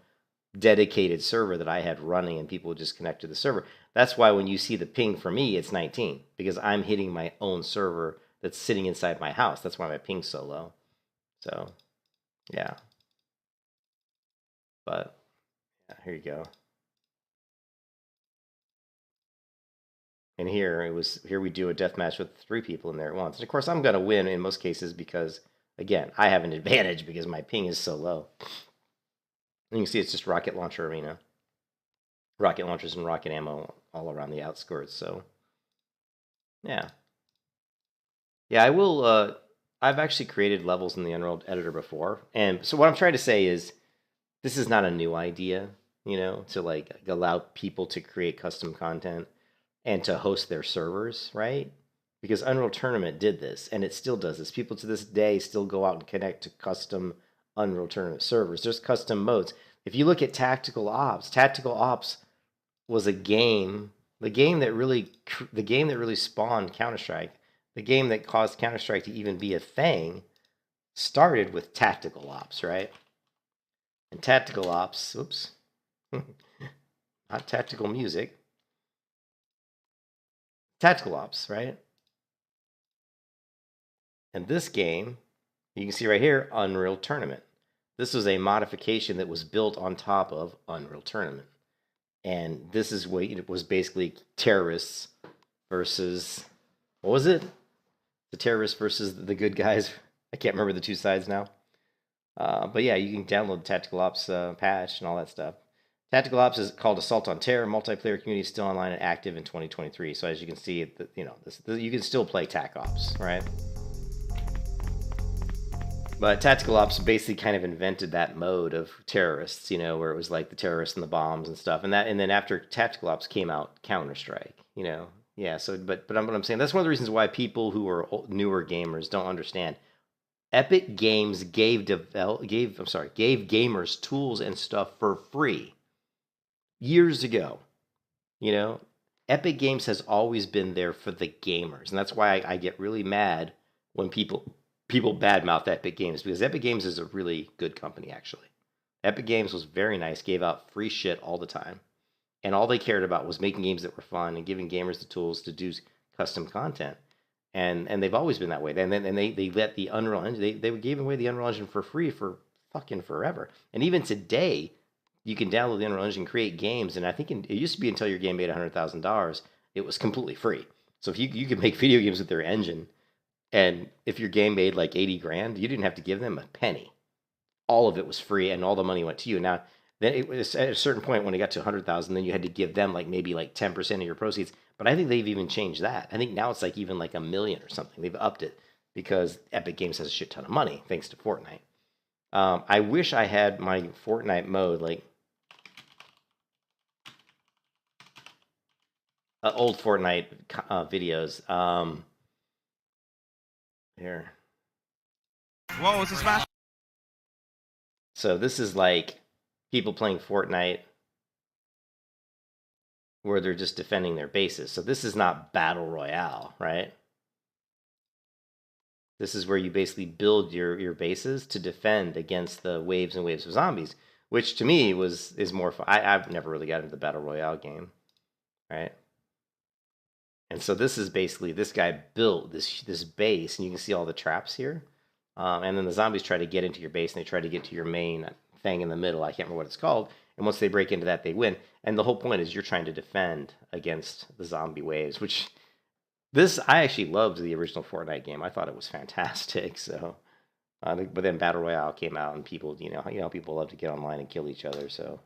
dedicated server that I had running, and people would just connect to the server. That's why when you see the ping for me, it's 19, because I'm hitting my own server that's sitting inside my house. That's why my ping's so low. So, yeah. But, yeah, here you go. And here we do a deathmatch with 3 people in there at once. And of course, I'm gonna win in most cases because, again, I have an advantage because my ping is so low. And you can see it's just Rocket Launcher Arena. Rocket launchers and rocket ammo all around the outskirts. So, yeah. Yeah, I will. I've actually created levels in the Unreal Editor before. And so what I'm trying to say is this is not a new idea, to like allow people to create custom content and to host their servers, right? Because Unreal Tournament did this, and it still does this. People to this day still go out and connect to custom Unreal Tournament servers. There's custom modes. If you look at Tactical Ops was a game, the game that really spawned Counter-Strike, the game that caused Counter-Strike to even be a thing, started with Tactical Ops, right? And Tactical Ops, oops, not tactical music. Tactical Ops, right? And this game, you can see right here, Unreal Tournament. This was a modification that was built on top of Unreal Tournament. And this is what it was basically terrorists versus, what was it? The terrorists versus the good guys. I can't remember the 2 sides now. But yeah, you can download the Tactical Ops patch and all that stuff. Tactical Ops is called Assault on Terror. Multiplayer community is still online and active in 2023. So as you can see, you can still play Tac Ops, right? But Tactical Ops basically kind of invented that mode of terrorists, where it was like the terrorists and the bombs and stuff. And then after Tactical Ops came out, Counter-Strike, Yeah, so but what I'm saying, that's one of the reasons why people who are newer gamers don't understand. Epic Games gave gamers tools and stuff for free years ago. Epic Games has always been there for the gamers, and that's why I get really mad when people badmouth Epic Games, because Epic Games is a really good company, actually. Epic Games was very nice, gave out free shit all the time, and all they cared about was making games that were fun and giving gamers the tools to do custom content. And they've always been that way. And then they let the Unreal Engine, they gave away the Unreal Engine for free for fucking forever. And even today, you can download the Unreal Engine, create games, and I think it used to be until your game made $100,000, it was completely free. So if you could make video games with their engine, and if your game made like 80 grand, you didn't have to give them a penny. All of it was free, and all the money went to you. Now, then it was at a certain point when it got to 100,000, then you had to give them maybe 10% of your proceeds. But I think they've even changed that. I think now it's even $1 million or something. They've upped it because Epic Games has a shit ton of money thanks to Fortnite. I wish I had my Fortnite mode, like old Fortnite videos. Here. Whoa, it's a smash. So this is like people playing Fortnite where they're just defending their bases. So this is not Battle Royale, right? This is where you basically build your bases to defend against the waves and waves of zombies, which to me is more fun. I've never really got into the Battle Royale game, right? And so this is basically, this guy built this base, and you can see all the traps here. And then the zombies try to get into your base, and they try to get to your main thing in the middle. I can't remember what it's called. And once they break into that, they win. And the whole point is you're trying to defend against the zombie waves, which I actually loved the original Fortnite game. I thought it was fantastic. So, but then Battle Royale came out, and people, people love to get online and kill each other. So,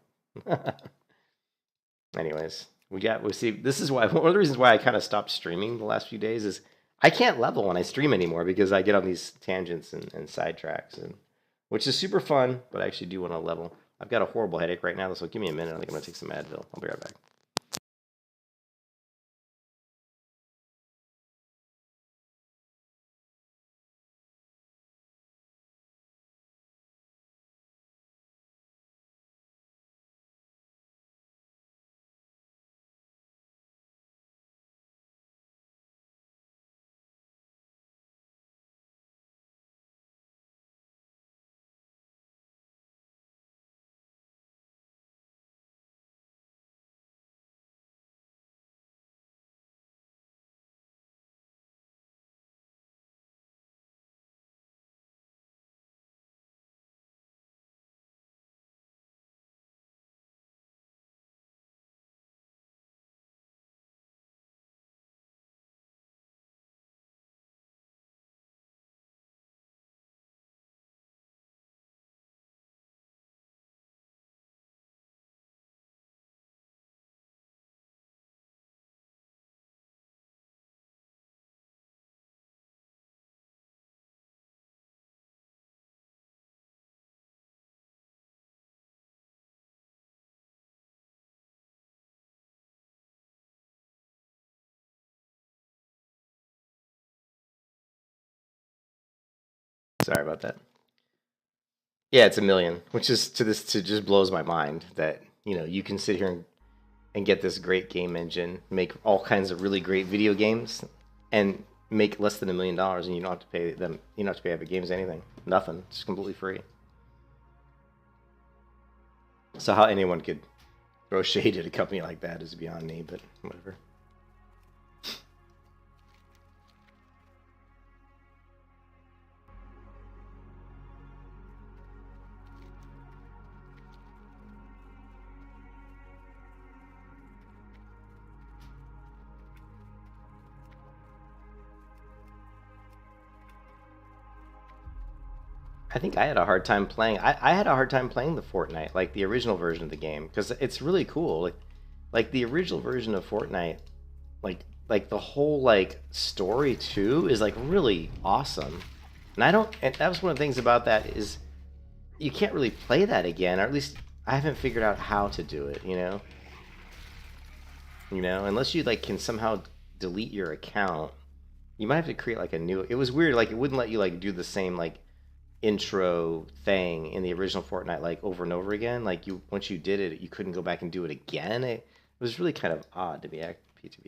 anyways, we see. This is why one of the reasons why I kind of stopped streaming the last few days is I can't level when I stream anymore because I get on these tangents and sidetracks, and which is super fun. But I actually do want to level. I've got a horrible headache right now, so give me a minute. I think I'm gonna take some Advil. I'll be right back. Sorry about that. Yeah, it's 1 million, which is to just blows my mind that you can sit here and get this great game engine, make all kinds of really great video games, and make less than $1 million, and you don't have to pay them. You don't have to pay Epic Games anything, nothing. It's completely free. So how anyone could throw shade at a company like that is beyond me, but whatever. I think I had a hard time playing. I had a hard time playing the Fortnite, like the original version of the game, because it's really cool. Like the original version of Fortnite, like the whole like story too is like really awesome. And that was one of the things about that is you can't really play that again, or at least I haven't figured out how to do it. Unless you like can somehow delete your account, you might have to create like a new. It was weird, like it wouldn't let you like do the same like intro thing in the original Fortnite like over and over again. Like once you did it, you couldn't go back and do it again. It was really kind of odd to be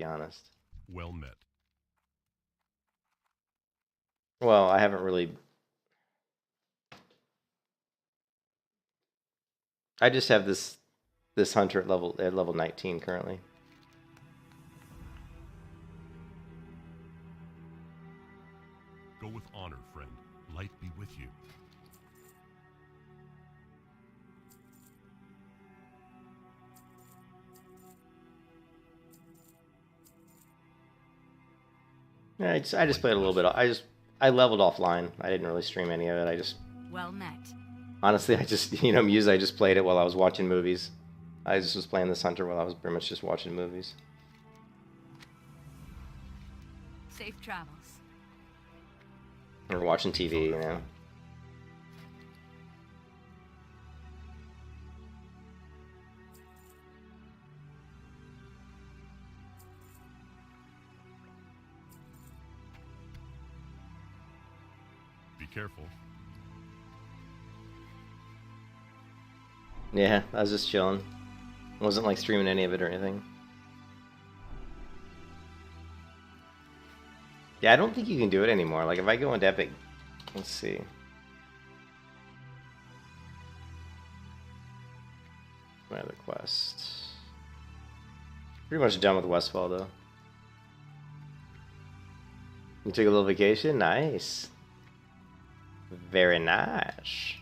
honest. Well met. Well, I haven't really. I just have this hunter at level 19 currently. Go with honor, friend. Light be with you. Yeah, I just played a little bit. I leveled offline. I didn't really stream any of it. Well met. Honestly, I just Muse. I just played it while I was watching movies. I just was playing this hunter while I was pretty much just watching movies. Safe travels. Or watching TV, careful. Yeah, I was just chilling. Wasn't like streaming any of it or anything. Yeah, I don't think you can do it anymore. Like if I go into Epic, let's see. My other quest. Pretty much done with Westfall though. You took a little vacation? Nice. Very nice.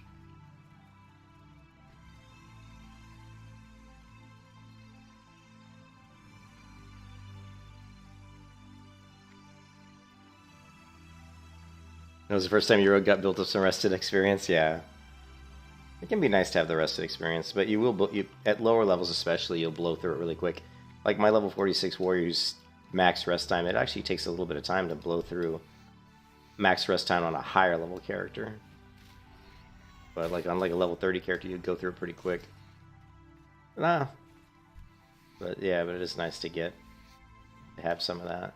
That was the first time you got built up some rested experience? Yeah. It can be nice to have the rested experience, but you will, at lower levels especially, you'll blow through it really quick. Like my level 46 warrior's max rest time, it actually takes a little bit of time to blow through max rest time on a higher level character. But like on like a level 30 character, you'd go through it pretty quick. Nah. But yeah, but it is nice to have some of that.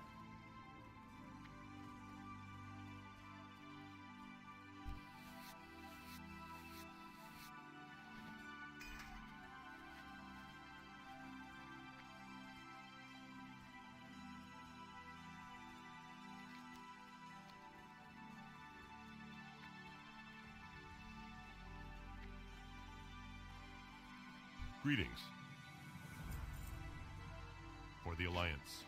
Greetings. For the Alliance.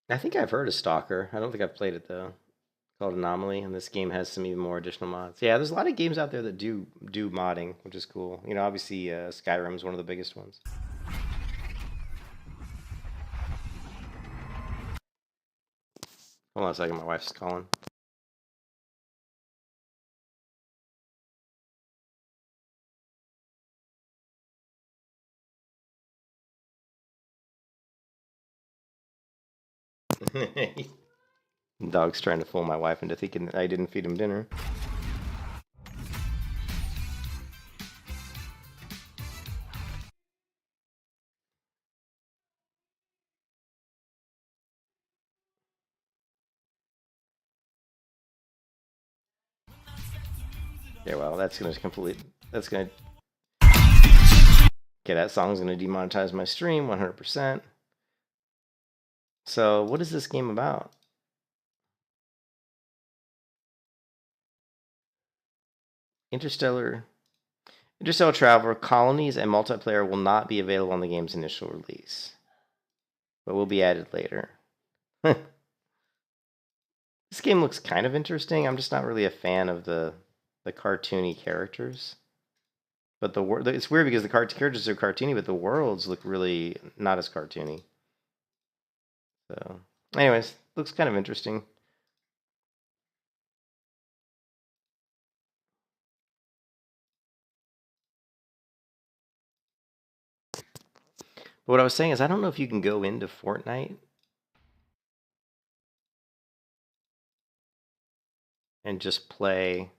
I think I've heard of Stalker. I don't think I've played it though. Called Anomaly, and this game has some even more additional mods. Yeah, there's a lot of games out there that do modding, which is cool. You know, obviously Skyrim is one of the biggest ones. Hold on a second, my wife's calling. Dog's trying to fool my wife into thinking that I didn't feed him dinner. Yeah, well, that's gonna okay, that song's gonna demonetize my stream 100%. So, what is this game about? Interstellar Traveler colonies and multiplayer will not be available on the game's initial release, but will be added later. This game looks kind of interesting. I'm just not really a fan of the cartoony characters. But it's weird because the characters are cartoony, but the worlds look really not as cartoony. So, anyways, looks kind of interesting. But what I was saying is, I don't know if you can go into Fortnite and just play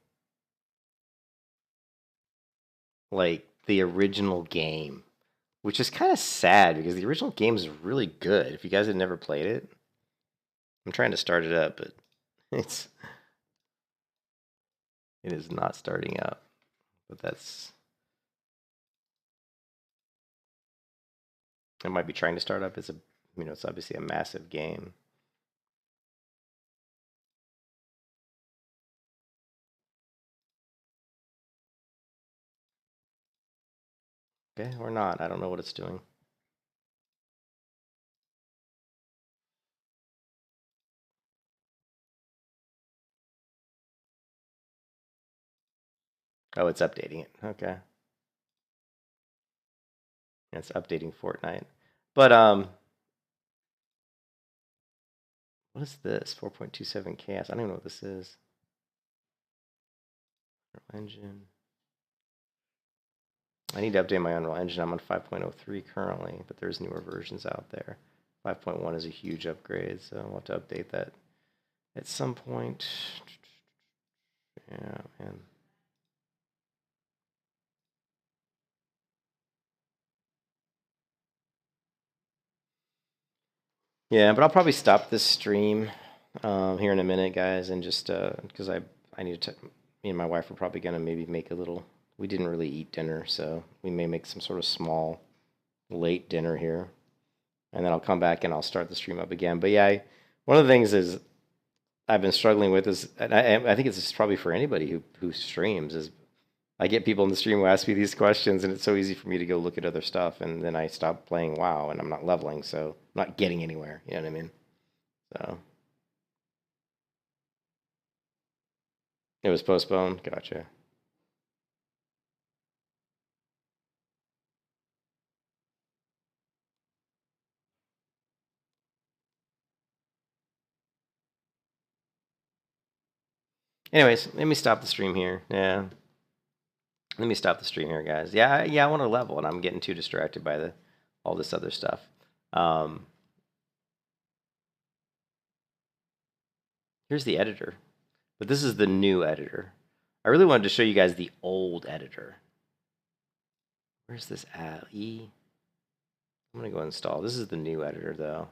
like the original game, which is kind of sad because the original game is really good. If you guys had never played it, I'm trying to start it up, but it is not starting up. But it might be trying to start up. It's obviously a massive game. Okay, or not. I don't know what it's doing. Oh, it's updating it. Okay. It's updating Fortnite. But what is this? 4.27 chaos. I don't even know what this is. Engine. I need to update my Unreal Engine. I'm on 5.03 currently, but there's newer versions out there. 5.1 is a huge upgrade, so I'll have to update that at some point. Yeah, man. Yeah, but I'll probably stop this stream here in a minute, guys, and just because I need to. Me and my wife are probably gonna maybe make a little. We didn't really eat dinner, so we may make some sort of small late dinner here, and then I'll come back and I'll start the stream up again. But yeah, one of the things is I've been struggling with is, and I think it's probably for anybody who streams, is I get people in the stream who ask me these questions, and it's so easy for me to go look at other stuff, and then I stop playing WoW, and I'm not leveling, so I'm not getting anywhere. You know what I mean? So it was postponed. Gotcha. Anyways, let me stop the stream here. Yeah. Let me stop the stream here, guys. Yeah, I want to level, and I'm getting too distracted by all this other stuff. Here's the editor, but this is the new editor. I really wanted to show you guys the old editor. Where's this at? E. I'm gonna go install. This is the new editor, though.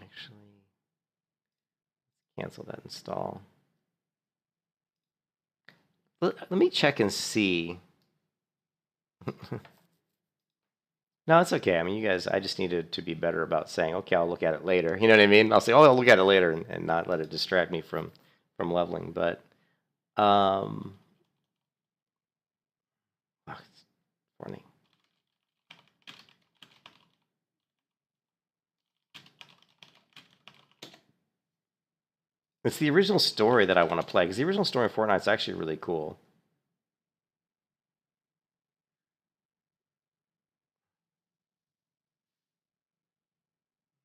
Actually, cancel that install. Let me check and see. No, it's okay. I mean, you guys, I just needed to be better about saying, okay, I'll look at it later. You know what I mean? I'll say, oh, I'll look at it later, and not let it distract me from leveling. But oh, it's morning. It's the original story that I want to play, because the original story of Fortnite is actually really cool.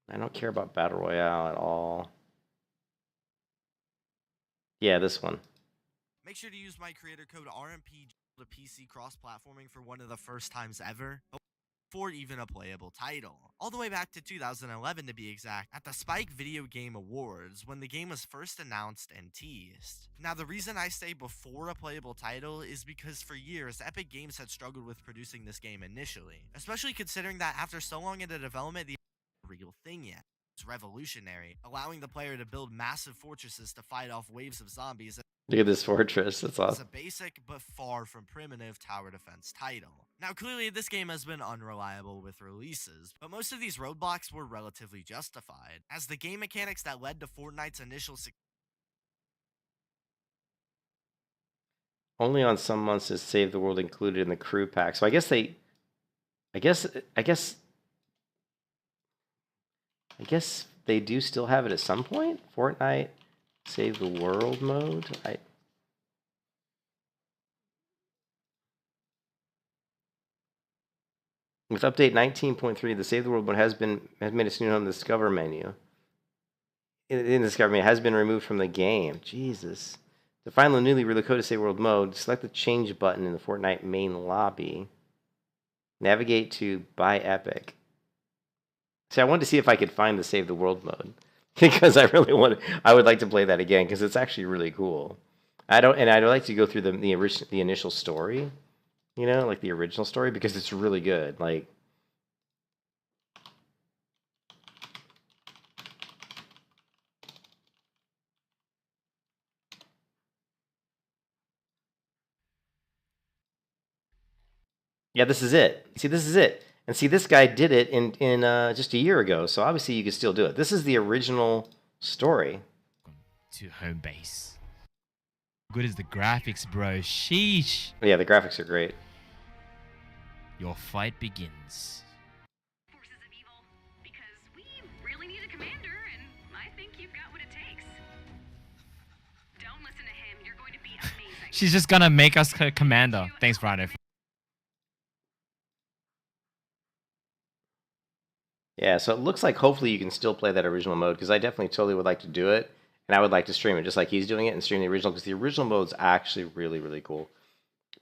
I don't care about Battle Royale at all. Yeah, this one. Make sure to use my creator code RMP to PC cross-platforming for one of the first times ever, for even a playable title. All the way back to 2011 to be exact, at the Spike Video Game Awards, when the game was first announced and teased. Now the reason I say before a playable title is because for years, Epic Games had struggled with producing this game initially, especially considering that after so long into development, the real thing yet. It's revolutionary, allowing the player to build massive fortresses to fight off waves of zombies. Look at this fortress. That's awesome. It's a basic but far from primitive tower defense title. Now clearly this game has been unreliable with releases, but most of these roadblocks were relatively justified, as the game mechanics that led to Fortnite's initial success. Only on some months is Save the World included in the crew pack. So I guess they do still have it at some point. Fortnite Save the World mode. With update 19.3, the Save the World mode has made its new home in the Discover menu. In the Discover menu, has been removed from the game. Jesus. To find the newly recoded Save World mode, select the change button in the Fortnite main lobby. Navigate to Buy Epic. See, I wanted to see if I could find the Save the World mode, because I would like to play that again, because it's actually really cool. I'd like to go through the initial story, you know, like the original story, because it's really good. Like, yeah, this is it. See, this is it. And see, this guy did it in just a year ago, so obviously you could still do it. This is the original story. To home base. Good is the graphics, bro. Sheesh. Yeah, the graphics are great. Your fight begins. Forces of evil, because we really need a commander, and I think you've got what it takes. Don't listen to him. You're going to be amazing. She's just gonna make us commander. Thanks, Friday. Yeah, so it looks like hopefully you can still play that original mode, because I definitely totally would like to do it, and I would like to stream it just like he's doing it and stream the original, because the original mode's actually really, really cool.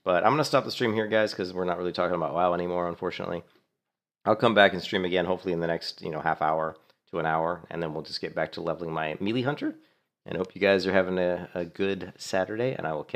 But I'm going to stop the stream here, guys, because we're not really talking about WoW anymore, unfortunately. I'll come back and stream again, hopefully in the next, half hour to an hour, and then we'll just get back to leveling my melee hunter. And hope you guys are having a good Saturday, and I will catch